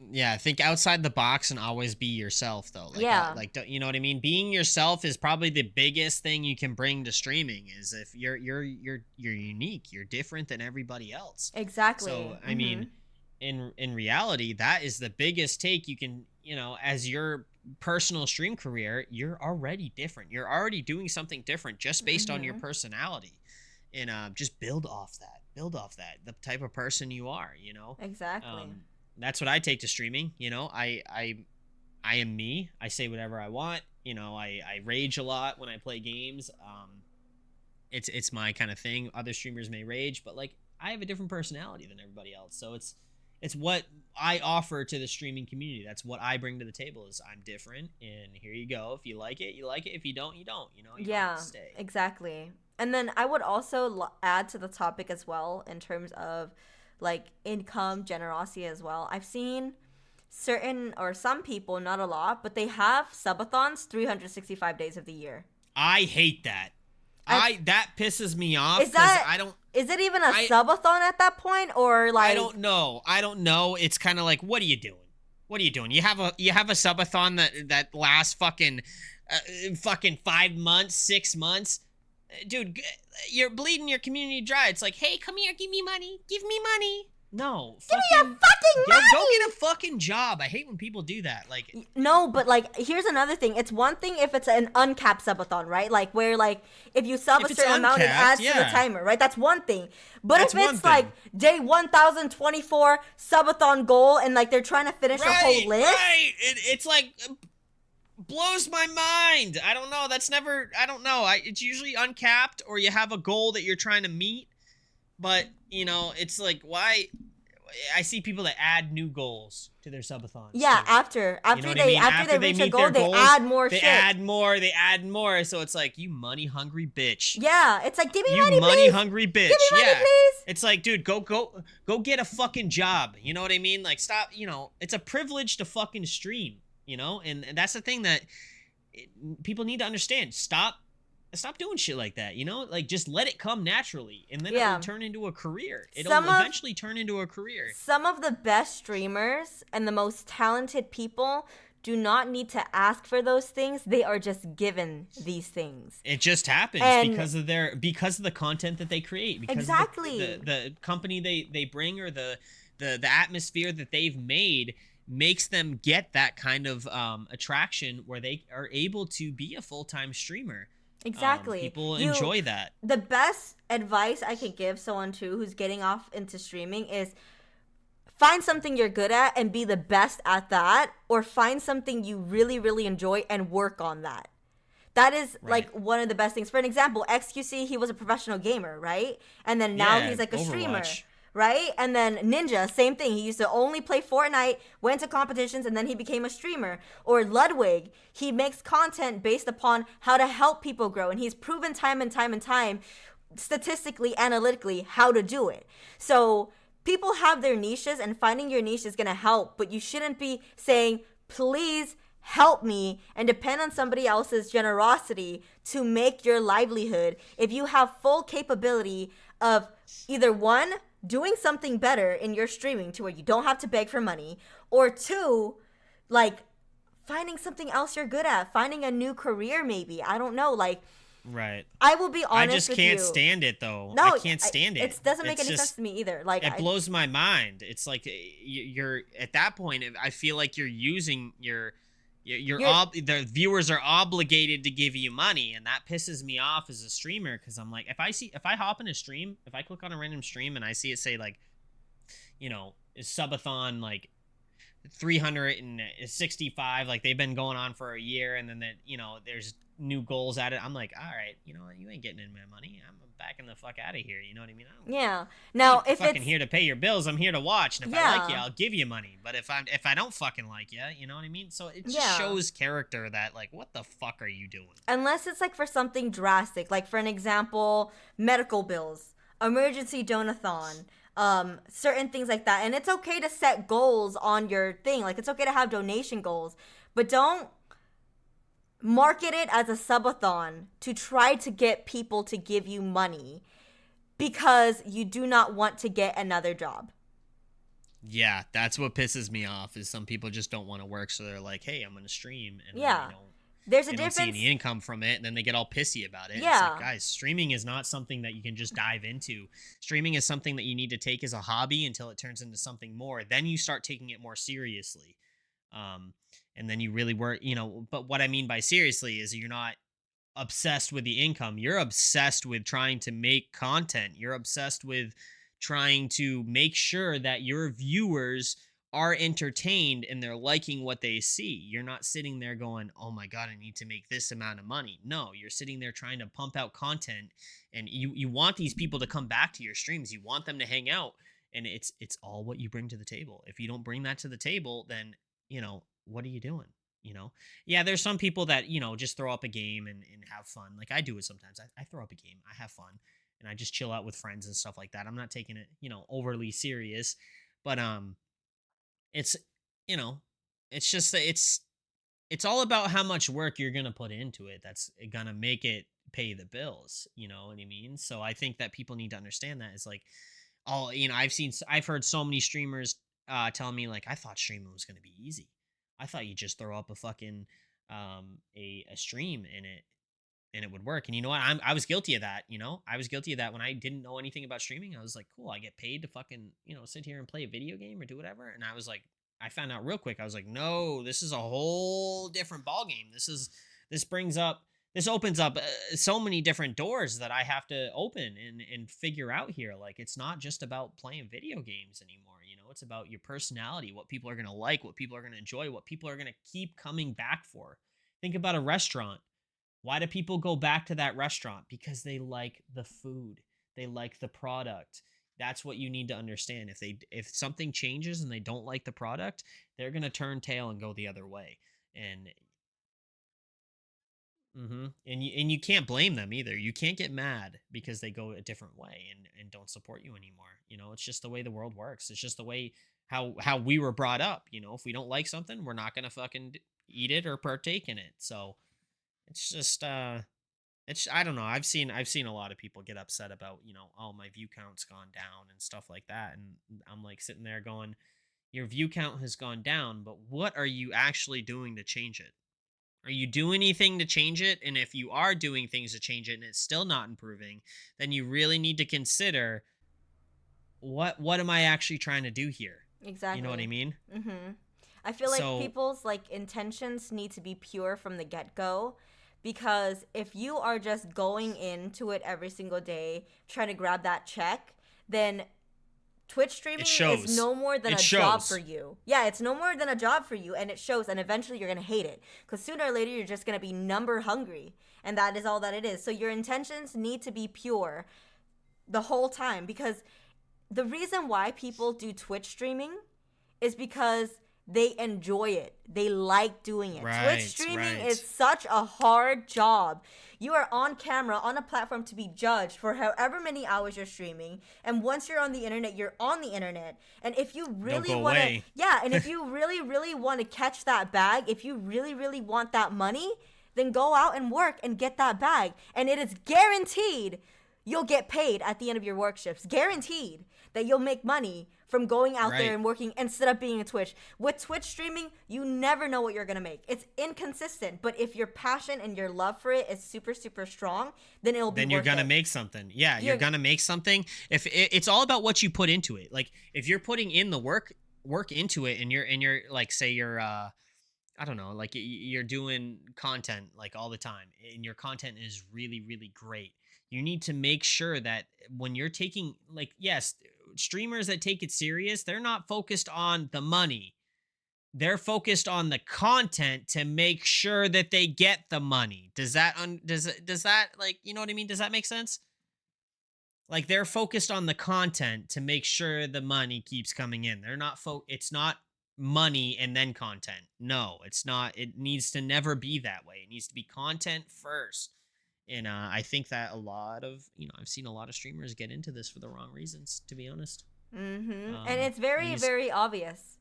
Yeah, think outside the box and always be yourself, though. Like, you know what I mean? Being yourself is probably the biggest thing you can bring to streaming. Is if you're unique, you're different than everybody else. Exactly. So I mean, in reality, that is the biggest take you can, as your personal stream career, you're already different. You're already doing something different just based on your personality, and just build off that, the type of person you are, Exactly. That's what I take to streaming. I am me. I say whatever I want. I rage a lot when I play games. It's my kind of thing. Other streamers may rage, but like, I have a different personality than everybody else. So it's what I offer to the streaming community. That's what I bring to the table. Is I'm different, and here you go. If you like it, you like it. If you don't, you don't. You don't have to stay. Exactly. And then I would also add to the topic as well in terms of like income generosity as well. I've seen some people, not a lot, but they have subathons 365 days of the year. I hate that. That pisses me off. Is it even a subathon at that point, or like? I don't know. It's kind of like, what are you doing? You have a subathon that lasts fucking 5 months, 6 months. Dude, you're bleeding your community dry. It's like, hey, come here, give me money. No, give me your fucking money. Go get a fucking job. I hate when people do that. Like, no, but like, here's another thing. It's one thing if it's an uncapped subathon, right? Like, where like if you sub a certain amount, it adds to the timer, right? That's one thing. But if it's like day 1024 subathon goal and like they're trying to finish a whole list, right? It's like blows my mind. I don't know. It's usually uncapped, or you have a goal that you're trying to meet. But, it's like, why? I see people that add new goals to their subathons. Yeah, too. after they reach a goal, they add more shit. They add more. So it's like, you money-hungry bitch. Yeah, it's like, give me money, you please. money-hungry bitch. Give me money, please. It's like, dude, go get a fucking job. You know what I mean? Like, stop, it's a privilege to fucking stream, and that's the thing that people need to understand. Stop doing shit like that, you know? Like just let it come naturally and then it'll Yeah. turn into a career. Some It'll of eventually turn into a career. some of the best streamers and the most talented people do not need to ask for those things. They are just given these things. It just happens And because of the content that they create, because of exactly. the company they bring, or the atmosphere that they've made makes them get that kind of attraction where they are able to be a full-time streamer. Exactly. People You enjoy that. The best advice I can give someone too who's getting off into streaming is find something you're good at and be the best at that, or find something you really really enjoy and work on that. That is Right. like one of the best things. For an example, XQC, he was a professional gamer, right? And then now Yeah, he's like a streamer, Overwatch. right? And then Ninja, same thing. He used to only play Fortnite, went to competitions, and then he became a streamer. Or Ludwig, he makes content based upon how to help people grow, and he's proven time and time and time, statistically, analytically, how to do it. So people have their niches, and finding your niche is gonna help, but you shouldn't be saying, please help me, and depend on somebody else's generosity to make your livelihood if you have full capability of either one, doing something better in your streaming to where you don't have to beg for money, or two, like finding something else you're good at, finding a new career maybe. I don't know. Like, Right. I will be I honest just with can't you. stand it though. I No, can't stand it. it doesn't make It's any sense just to me either. Like, it blows my mind. It's like you're at that point. I feel like you're using you're the viewers are obligated to give you money, and that pisses me off as a streamer, because I'm like, if I hop in a stream, if I click on a random stream and I see it say like, subathon like 365, like they've been going on for a year, and then that, there's new goals at it. I'm like, all right, you ain't getting in my money. I'm backing the fuck out of here. You know what I mean? yeah. I Now, ain't if fucking it's here to pay your bills. I'm here to watch, and if I like you, yeah, I'll give you money. But if I don't fucking like you, you know what I mean? So it just yeah. shows character that, like, what the fuck are you doing? Unless it's like for something drastic, like for an example, medical bills, emergency donathon, certain things like that. And it's okay to set goals on your thing. Like, it's okay to have donation goals, but don't market it as a subathon to try to get people to give you money because you do not want to get another job. Yeah, that's what pisses me off. Is some people just don't want to work, so they're like, "Hey, I'm gonna stream," and then Yeah. There's a they don't see difference. any income from it, and then they get all pissy about it. It's like, Yeah. guys, streaming is not something that you can just dive into. Streaming is something that you need to take as a hobby until it turns into something more. Then you start taking it more seriously. Um, and then you really work, but what I mean by seriously is you're not obsessed with the income. You're obsessed with trying to make content. You're obsessed with trying to make sure that your viewers are entertained and they're liking what they see. You're not sitting there going, "Oh my god, I need to make this amount of money." No, you're sitting there trying to pump out content, and you want these people to come back to your streams. You want them to hang out, and it's all what you bring to the table. If you don't bring that to the table, then, what are you doing? You know? Yeah, there's some people that, just throw up a game and have fun. Like I do it sometimes. I throw up a game, I have fun, and I just chill out with friends and stuff like that. I'm not taking it, overly serious. But it's you know, it's just it's all about how much work you're gonna put into it. That's gonna make it pay the bills. You know what I mean? So I think that people need to understand that. It's like, all, I've heard so many streamers tell me like, I thought streaming was gonna be easy. I thought you just throw up a fucking a stream in it and it would work. And you know what? I was guilty of that. I was guilty of that when I didn't know anything about streaming. I was like, cool, I get paid to fucking, sit here and play a video game or do whatever. And I was like, I found out real quick. I was like, no, this is a whole different ball game. This brings up, this opens up so many different doors that I have to open and figure out here. Like, it's not just about playing video games anymore. It's about your personality, what people are going to like, what people are going to enjoy, what people are going to keep coming back for. Think about a restaurant. Why do people go back to that restaurant? Because they like the food. They like the product. That's what you need to understand. If something changes and they don't like the product, they're going to turn tail and go the other way. And and you can't blame them either. You can't get mad because they go a different way and don't support you anymore. It's just the way the world works. It's just the way how we were brought up. If we don't like something, we're not going to fucking eat it or partake in it. So It's just it's I don't know. I've seen a lot of people get upset about, oh, my view count's gone down and stuff like that. And I'm like sitting there going, your view count has gone down, but what are you actually doing to change it? Are you doing anything to change it? And if you are doing things to change it and it's still not improving, then you really need to consider, what am I actually trying to do here? You know what I Exactly. mean? Mm-hmm. I feel like So people's like intentions need to be pure from the get-go, because if you are just going into it every single day trying to grab that check, then Twitch it streaming is shows. no more than It a job for shows. you. Yeah, it's no more than a job for you, and it shows, and eventually you're going to hate it. Because sooner or later, you're just going to be number hungry, and that is all that it is. So your intentions need to be pure the whole time, because the reason why people do Twitch streaming is because they enjoy it. They like doing it. Twitch Right, streaming is right. such a hard job. You are on camera, on a platform to be judged for however many hours you're streaming. And once you're on the internet, you're on the internet. And if you Don't really go want to, away. yeah, and if you really, really want to catch that bag, if you really, really want that money, then go out and work and get that bag. And it is guaranteed you'll get paid at the end of your work shifts. Guaranteed that you'll make money from going out there Right. and working instead of being a Twitch. With Twitch streaming, you never know what you're gonna make. It's inconsistent, but if your passion and your love for it is super, super strong, then it'll be Then you're worth gonna it. make something. Yeah, you're You're gonna make something. If it's all about what you put into it. Like if you're putting in the work into it, and you're like, say you're I don't know, like you're doing content like all the time, and your content is really, really great. You need to make sure that when you're taking, like, yes, streamers that take it serious, they're not focused on the money. They're focused on the content to make sure that they get the money. Does that, like, you know what I mean? Does that make sense? Like they're focused on the content to make sure the money keeps coming in. They're not it's not money and then content. No, it's not. It needs to never be that way. It needs to be content first. And I think that a lot of, I've seen a lot of streamers get into this for the wrong reasons, to be honest. and it's very, These very obvious.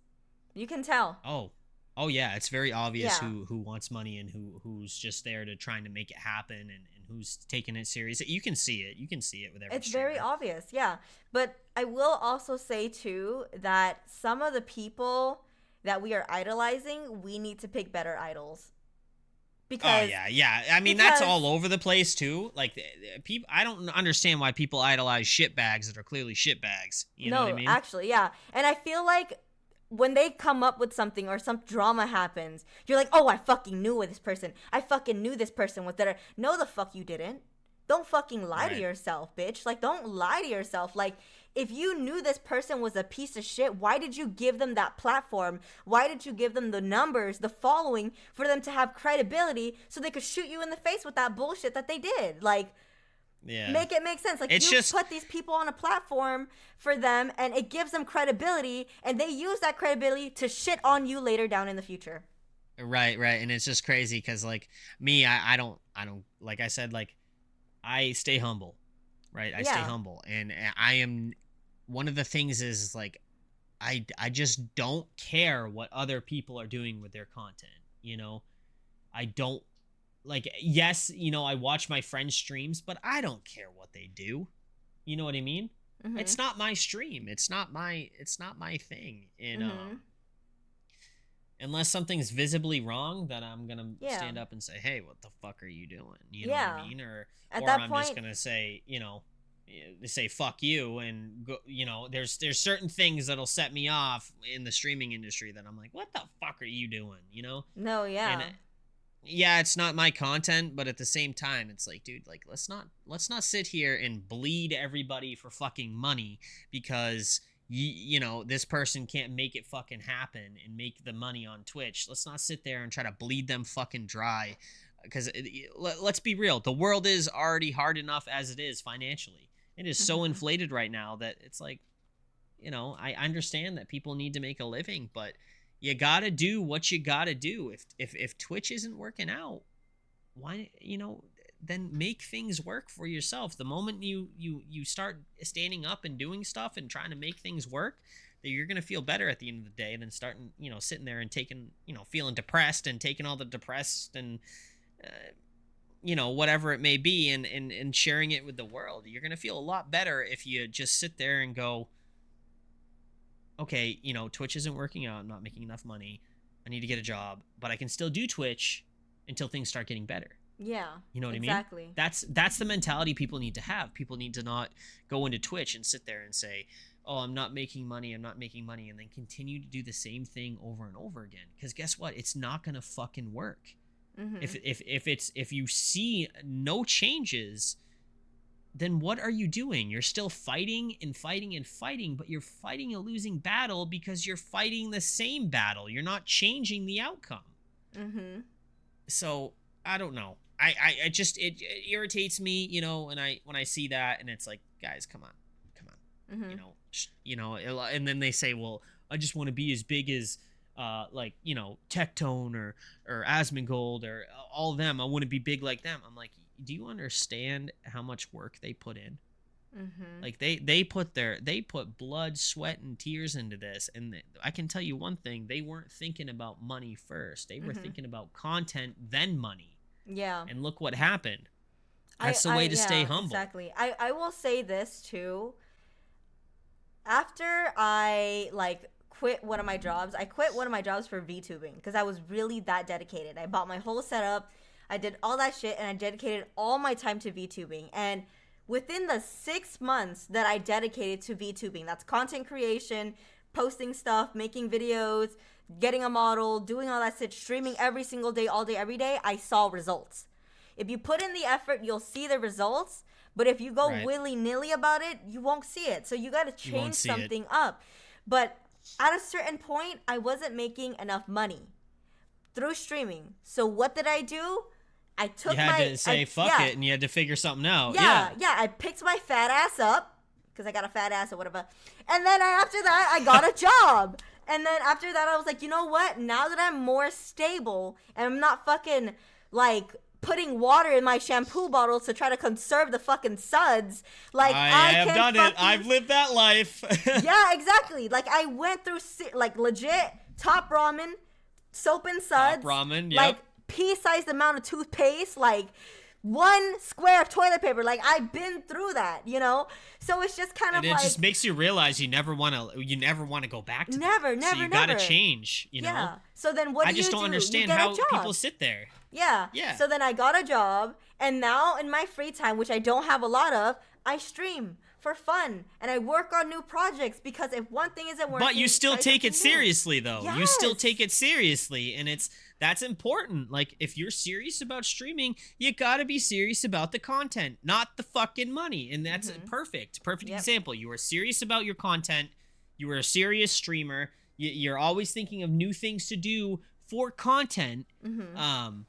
You can tell. Oh, oh yeah, it's very obvious Yeah. who wants money and who's just there to trying to make it happen, and who's taking it serious. You can see it. You can see it with every It's very streamer. obvious, yeah. But I will also say too that some of the people that we are idolizing, we need to pick better idols. Oh Because yeah, yeah. I mean, that's because all over the place too. Like people, I don't understand why people idolize shitbags that are clearly shitbags. You know what I no, mean? actually, yeah. And I feel like when they come up with something or some drama happens, you're like, "Oh, I fucking knew this person. I fucking knew this person was there." No, the fuck you didn't. Don't fucking lie to Right. yourself, bitch. Like, don't lie to yourself. Like, if you knew this person was a piece of shit, why did you give them that platform? Why did you give them the numbers, the following, for them to have credibility so they could shoot you in the face with that bullshit that they did? Like, Yeah. make it make sense. Like, It's you just put these people on a platform for them, and it gives them credibility, and they use that credibility to shit on you later down in the future. right, right, and it's just crazy because, like, me, I don't, like I said, like, I stay humble, right? I stay Yeah. humble, and I am, one of the things is, like, I just don't care what other people are doing with their content. I don't, like, yes, I watch my friends' streams, but I don't care what they do. You know what I mean? Mm-hmm. It's not my stream. It's not my thing. And Mm-hmm. unless something's visibly wrong, then I'm gonna Yeah. stand up and say, "Hey, what the fuck are you doing?" You know what I Yeah. mean? Or At or that I'm just point, gonna say, say fuck you, and go. There's certain things that'll set me off in the streaming industry that I'm like, "What the fuck are you doing?" no, And yeah. yeah, it's not my content, but at the same time, it's like, dude, like, let's not sit here and bleed everybody for fucking money because this person can't make it fucking happen and make the money on Twitch. Let's not sit there and try to bleed them fucking dry, because let's be real, the world is already hard enough as it is financially. It is so Mm-hmm. inflated right now that it's like, I understand that people need to make a living, but you gotta do what you gotta do. If Twitch isn't working out, why, then make things work for yourself. The moment you start standing up and doing stuff and trying to make things work, that you're gonna feel better at the end of the day than sitting there and taking, feeling depressed and taking all the depressed and uh, whatever it may be, and sharing it with the world. You're going to feel a lot better if you just sit there and go, okay, Twitch isn't working out. I'm not making enough money. I need to get a job, but I can still do Twitch until things start getting better. Yeah. You know what exactly. I mean? That's the mentality people need to have. People need to not go into Twitch and sit there and say, oh, I'm not making money, and then continue to do the same thing over and over again. Because guess what? It's not gonna fucking work. Mm-hmm. If you see no changes, then what are you doing? You're still fighting and fighting and fighting, but you're fighting a losing battle because you're fighting the same battle. You're not changing the outcome. Mm-hmm. So I don't know. I just, it irritates me, and when I see that, and it's like, guys, come on. Mm-hmm. And then they say, well, I just want to be as big as Tectone or Asmongold or all of them. I want to be big like them. I'm like, do you understand how much work they put in? Mm-hmm. Like they put blood, sweat, and tears into this, and I can tell you one thing: they weren't thinking about money first. They were Mm-hmm. thinking about content, then money. Yeah. And look what happened. That's the way to stay humble. Exactly. I will say this too. After I quit one of my jobs, I quit one of my jobs for VTubing because I was really that dedicated. I bought my whole setup, I did all that shit, and I dedicated all my time to VTubing. And within the 6 months that I dedicated to VTubing, that's content creation, posting stuff, making videos, getting a model, doing all that shit, streaming every single day, all day, every day, I saw results. If you put in the effort, you'll see the results. But if you go willy-nilly about it, you won't see it. So you got to change something up. But at a certain point, I wasn't making enough money through streaming. So what did I do? I took you had to say fuck it, and you had to figure something out. Yeah. I picked my fat ass up because I got a fat ass or whatever. And then after that, I got a job. And then after that, I was like, you know what? Now that I'm more stable and I'm not fucking putting water in my shampoo bottles to try to conserve the fucking suds. I have done it. I've lived that life. Yeah, exactly. I went through legit Top Ramen, soap and suds. Top Ramen, yep. Pea-sized amount of toothpaste, 1 square of toilet paper. I've been through that, So it's just kind of it just makes you realize you never want to go back to never. So you gotta change, Yeah. So then what do you do? I just don't understand how people sit there. Yeah. So then I got a job, and now in my free time, which I don't have a lot of, I stream for fun, and I work on new projects because if one thing isn't working, but you still take it seriously, though. Yes. You still take it seriously, and that's important. If you're serious about streaming, you gotta be serious about the content, not the fucking money. And that's perfect example. You are serious about your content. You are a serious streamer. You're always thinking of new things to do for content. Mm-hmm.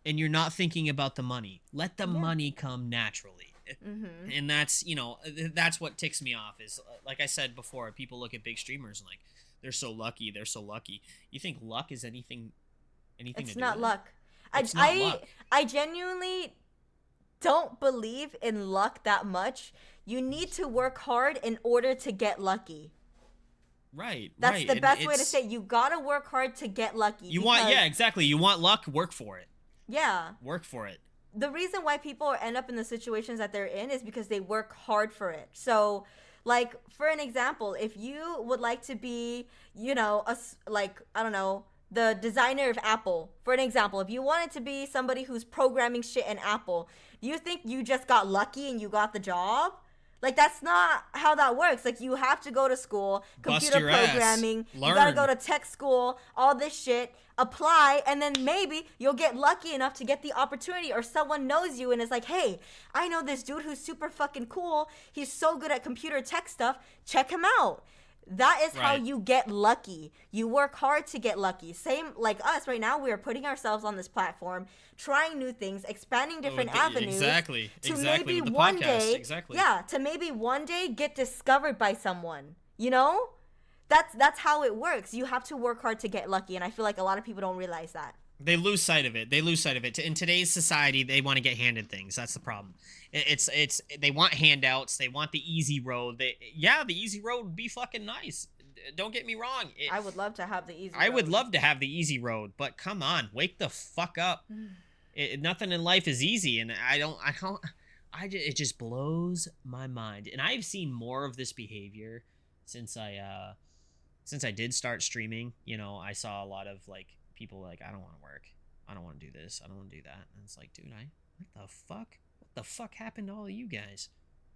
And you're not thinking about the money. Let the money come naturally. Mm-hmm. And that's what ticks me off is, like I said before, people look at big streamers and they're so lucky. You think luck is anything to do with it? It's not luck. Luck. I genuinely don't believe in luck that much. You need to work hard in order to get lucky. Right. That's the best way to say it. You gotta work hard to get lucky. Exactly. You want luck, work for it. Yeah. Work for it. The reason why people end up in the situations that they're in is because they work hard for it. So, for an example, if you would like to be, I don't know, the designer of Apple, for an example, if you wanted to be somebody who's programming shit in Apple, do you think you just got lucky and you got the job? That's not how that works. You have to go to school, computer programming, you gotta go to tech school, all this shit, apply, and then maybe you'll get lucky enough to get the opportunity, or someone knows you and is like, hey, I know this dude who's super fucking cool. He's so good at computer tech stuff. Check him out. That is how you get lucky. You work hard to get lucky. Same like us right now. We are putting ourselves on this platform, trying new things, expanding different avenues. Exactly. To maybe with the one podcast. day, Exactly. yeah, to maybe one day get discovered by someone. That's how it works. You have to work hard to get lucky, and I feel like a lot of people don't realize that. They lose sight of it. In today's society, they want to get handed things. That's the problem. It's they want handouts. They want the easy road. The easy road would be fucking nice. Don't get me wrong. I would love to have the easy road. I would love to have the easy road, but come on, wake the fuck up. Nothing in life is easy, and it just blows my mind. And I've seen more of this behavior since I did start streaming. I saw a lot of like people like, I don't want to work, I don't want to do this, I don't want to do that, and it's like, dude, what the fuck happened to all of you guys?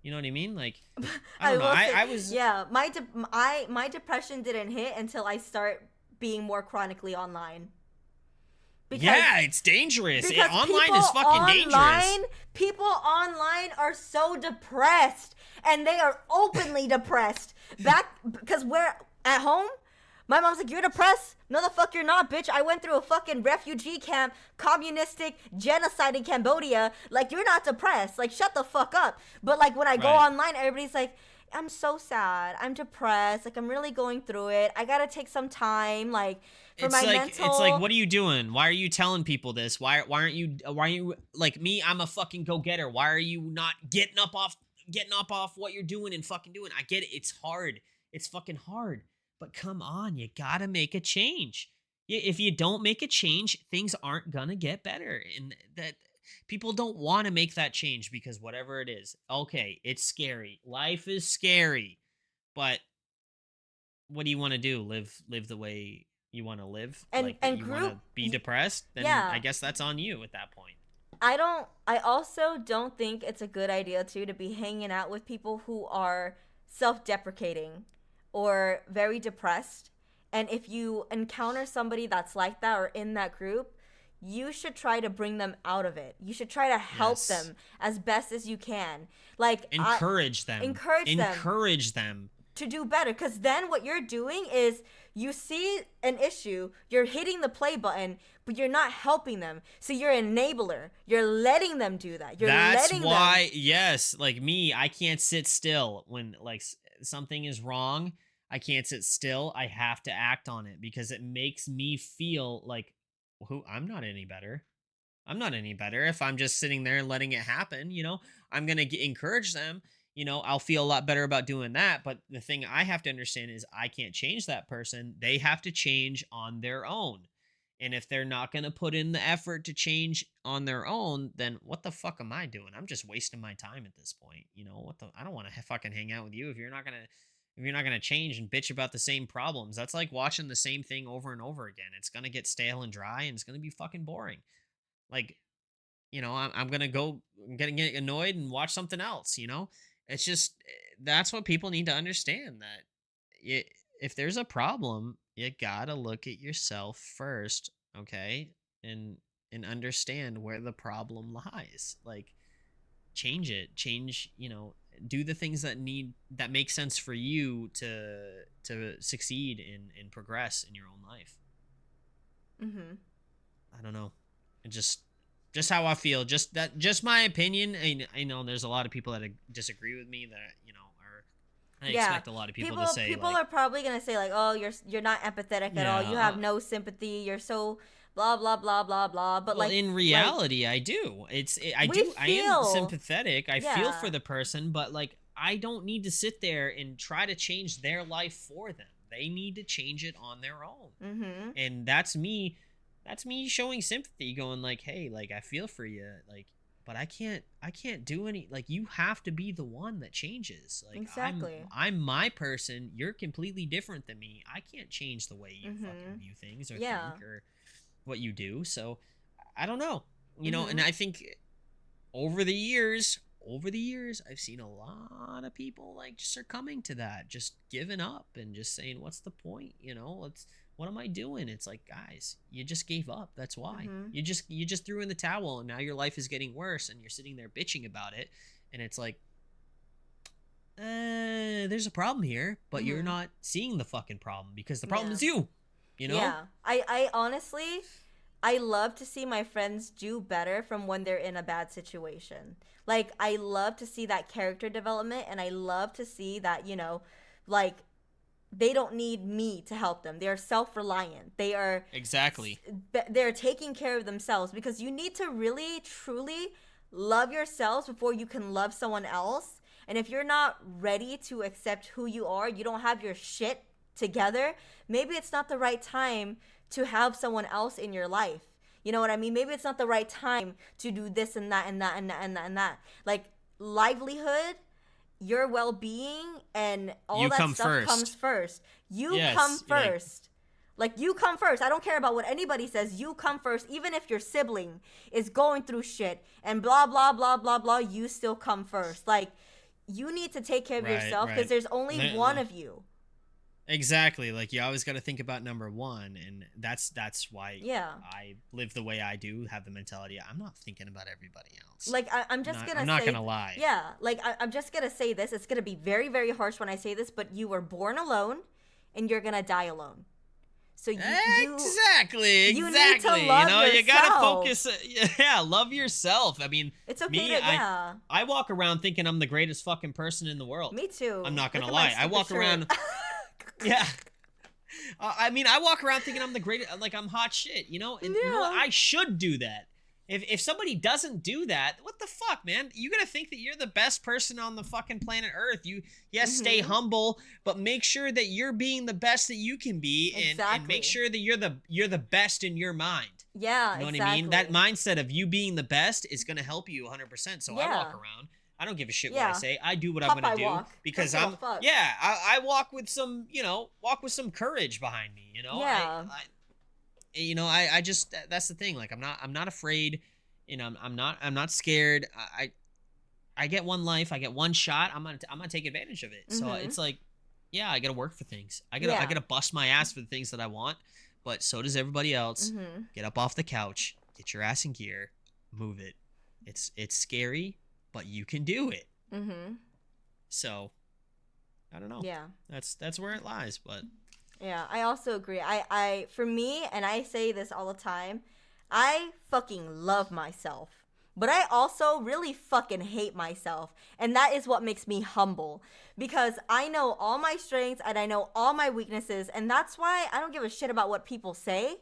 You know what I mean? Like, I I don't know. will say, I was yeah, my depression didn't hit until I start being more chronically online. Because Yeah, it's dangerous. because Online is fucking dangerous. people online are so depressed, and they are openly depressed. Because we're at home, my mom's like, "You're depressed? No, the fuck you're not, bitch. I went through a fucking refugee camp, communistic genocide in Cambodia. Like, you're not depressed. Like, shut the fuck up." But like when I go Right. online, everybody's like, "I'm so sad. I'm depressed. Like, I'm really going through it. I gotta take some time, like, for my It's like, mental." what are you doing? Why are you telling people this? Why aren't you like me? I'm a fucking go-getter. Why are you not getting up off what you're doing and fucking doing? I get it. It's hard. It's fucking hard. But come on, you gotta make a change. If you don't make a change, things aren't gonna get better. And that people don't want to make that change because whatever it is, okay, it's scary. Life is scary. But what do you want to do? Live the way you want to live? and Like that and you want group to be depressed? Then I yeah, guess that's on you at that point. I also don't think it's a good idea too to be hanging out with people who are self-deprecating or very depressed. And if you encounter somebody that's like that or in that group, you should try to bring them out of it. You should try to help Yes. them as best as you can. Like, I Encourage them. encourage them Encourage them. to do better, because then what you're doing is you see an issue, you're hitting the play button, but you're not helping them, so you're an enabler, you're letting them do that, you're That's letting them. why, yes, like me, I can't sit still when like something is wrong. I can't sit still. I have to act on it because it makes me feel like who I'm not any better. I'm not any better if I'm just sitting there and letting it happen. I'm going to encourage them. I'll feel a lot better about doing that. But the thing I have to understand is I can't change that person. They have to change on their own. And if they're not going to put in the effort to change on their own, then what the fuck am I doing? I'm just wasting my time at this point. I don't want to fucking hang out with you if you're not going to change and bitch about the same problems. That's like watching the same thing over and over again. It's going to get stale and dry and it's going to be fucking boring. Like, I'm gonna get annoyed and watch something else. It's just that's what people need to understand that if there's a problem, you gotta look at yourself first, okay, and understand where the problem lies. Like, do the things that make sense for you to succeed and progress in your own life. Mm-hmm. I don't know. It just how I feel. Just my opinion. I know there's a lot of people that disagree with me that are. I Yeah, expect a lot of people to say people like, are probably gonna say like, "Oh, you're not empathetic at all. yeah. You have no sympathy. You're so blah blah blah blah blah." But Well, like, in reality, I do. we I am feel, sympathetic. I feel for yeah. the person, but like I don't need to sit there and try to change their life for them. They need to change it on their own. Mm-hmm. And that's me showing sympathy, going like, hey, like I feel for you, like, but I can't do any, like, you have to be the one that changes. Like, Exactly. I'm my person, you're completely different than me. I can't change the way you fucking Mm-hmm. view things or Yeah. think or what you do. So I don't know. And Mm-hmm. I think over the years I've seen a lot of people like just are coming to that, just giving up and just saying, what's the point? What am I doing? It's like, guys, you just gave up. That's why. Mm-hmm. You just threw in the towel and now your life is getting worse and you're sitting there bitching about it. And it's like, there's a problem here, but you're Mm-hmm. not seeing the fucking problem because the problem Yeah. is you, you know? Yeah. I honestly, I love to see my friends do better from when they're in a bad situation. Like, I love to see that character development, and I love to see that, like, they don't need me to help them. They're self-reliant. Exactly. They're taking care of themselves, because you need to really truly love yourselves before you can love someone else. And if you're not ready to accept who you are, you don't have your shit together, maybe it's not the right time to have someone else in your life. You know what I mean? Maybe it's not the right time to do this and that and that and that and that and that. Like livelihood, your well-being, and all You that come stuff first. comes first. You Yes, come like- first. Like, you come first. I don't care about what anybody says. You come first. Even if your sibling is going through shit and blah, blah, blah, blah, blah, you still come first. Like, you need to take care of Right, yourself because right. there's only Li- one li- of you. Exactly. Like you always got to think about number one, and that's why Yeah. I live the way I do. Have the mentality I'm not thinking about everybody else. Like, I'm just gonna I'm not say, gonna lie. Yeah, like, I'm just gonna say this. It's gonna be very, very harsh when I say this, but you were born alone and you're gonna die alone. So Exactly. you need to love you gotta yourself. focus. Yeah, love yourself. I mean, it's okay me, to, yeah. I walk around thinking I'm the greatest fucking person in the world. Me too. I'm not gonna Look at my lie. I stupid walk shirt. around. Yeah. I mean, I walk around thinking I'm the greatest, like I'm hot shit, and you know what? Yeah. I should do that. If somebody doesn't do that, what the fuck, man? You gotta think that you're the best person on the fucking planet Earth. Stay humble, but make sure that you're being the best that you can be, and Exactly. make sure that you're the best in your mind. Yeah, You know exactly. what I mean? That mindset of you being the best is gonna help you 100%. So I Yeah. walk around. I don't give a shit what Yeah. I say. I do what I'm Popeye gonna do walk. because Don't I'm give a fuck. yeah. I walk with some courage behind me. Yeah. I just that's the thing. Like I'm not afraid. I'm not scared. I get one life. I get one shot. I'm gonna take advantage of it. So Mhm. it's like, yeah, I gotta work for things. I Yeah. gotta bust my ass for the things that I want. But so does everybody else. Mm-hmm. Get up off the couch. Get your ass in gear. Move it. It's scary, but you can do it. Mm-hmm. So, I don't know. Yeah. That's where it lies. But Yeah, I also agree. I for me, and I say this all the time, I fucking love myself. But I also really fucking hate myself. And that is what makes me humble. Because I know all my strengths and I know all my weaknesses. And that's why I don't give a shit about what people say.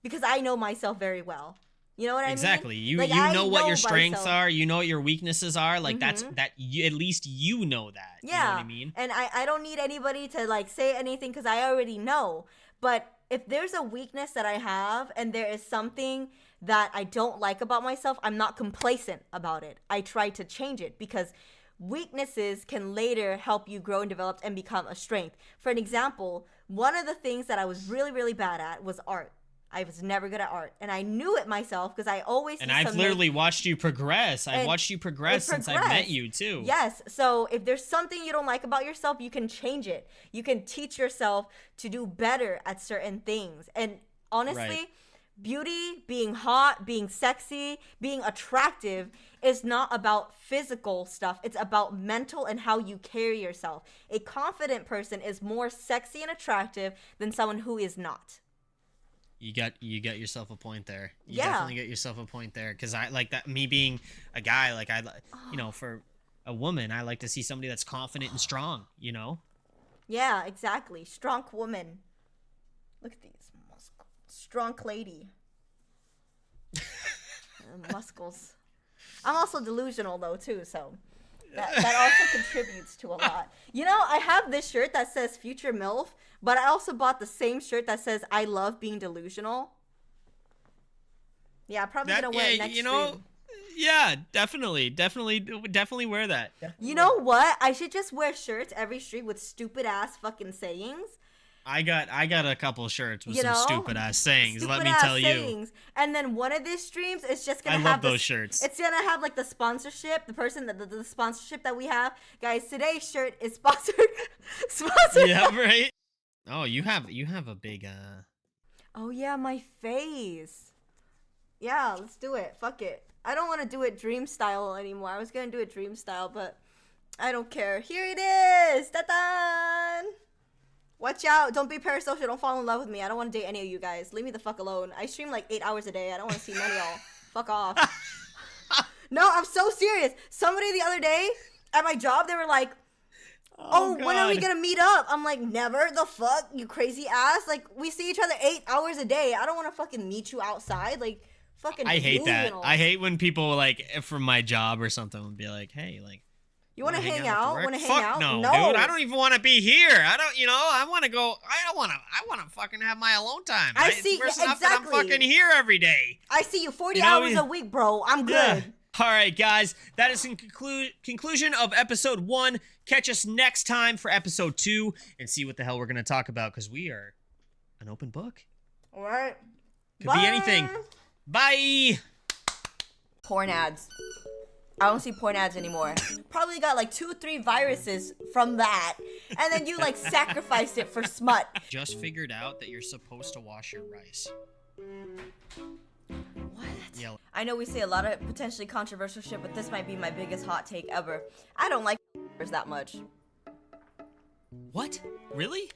Because I know myself very well. You know what I mean? exactly. You Like, you I know what your strengths myself. are. You know what your weaknesses are. Like Mhm. at least you know that. Yeah. You know what I mean? And I don't need anybody to like say anything because I already know. But if there's a weakness that I have and there is something that I don't like about myself, I'm not complacent about it. I try to change it because weaknesses can later help you grow and develop and become a strength. For an example, one of the things that I was really, really bad at was art. I was never good at art. And I knew it myself because I always And see I've some literally watched you progress. I've And watched you progress since I've met progressed. you too. Yes. So if there's something you don't like about yourself, you can change it. You can teach yourself to do better at certain things. And honestly, Right. beauty, being hot, being sexy, being attractive is not about physical stuff. It's about mental and how you carry yourself. A confident person is more sexy and attractive than someone who is not. You got yourself a point there. You Yeah. definitely get yourself a point there because I like that. Me being a guy, like for a woman, I like to see somebody that's confident and strong. Yeah, exactly. Strong woman. Look at these muscles. Strong lady. Muscles. I'm also delusional though too, so that also contributes to a lot. You know, I have this shirt that says Future MILF, but I also bought the same shirt that says I love being delusional. Yeah, I'm probably gonna wear it next stream. Yeah, definitely wear that. You know what? I should just wear shirts every stream with stupid ass fucking sayings. I got a couple shirts with You some know? stupid ass sayings. Let me Stupid-ass tell you. sayings. And then one of these streams is just gonna I have love this- those shirts. It's gonna have like the sponsorship, the person that the sponsorship that we have. Guys, today's shirt is sponsored. Sponsored. Yeah, right. Oh, you have a big Oh yeah, my face. Yeah, let's do it. Fuck it. I don't want to do it dream style anymore. I was gonna do it dream style, but I don't care. Here it is. Ta-da! Watch out. Don't be parasocial. Don't fall in love with me. I don't want to date any of you guys. Leave me the fuck alone. I stream like 8 hours a day. I don't want to see none of y'all. Fuck off. No, I'm so serious. Somebody the other day at my job, they were like, oh, when are we God. gonna meet up? I'm like, never. The fuck, you crazy ass. Like, we see each other 8 hours a day. I don't want to fucking meet you outside. Like, fucking I hate that. delusional. I hate when people like from my job or something would be like, "Hey, like, You want to hang after out? work?" Want to hang Fuck out? no, dude. I don't even want to be here. I don't. I want to go. I wanna fucking have my alone time. I see, First yeah, enough that I'm exactly. fucking here every day. I see you 40 You know, hours a week, bro. I'm good. All right, guys, that is in conclusion of episode 1. Catch us next time for episode 2 and see what the hell we're gonna talk about, because we are an open book. All right. Could be anything. Bye. Porn ads. I don't see porn ads anymore. Probably got like 2-3 viruses from that, and then you like sacrificed it for smut. Just figured out that you're supposed to wash your rice. What? Yeah. I know we say a lot of potentially controversial shit, but this might be my biggest hot take ever. I don't like that much. What? Really?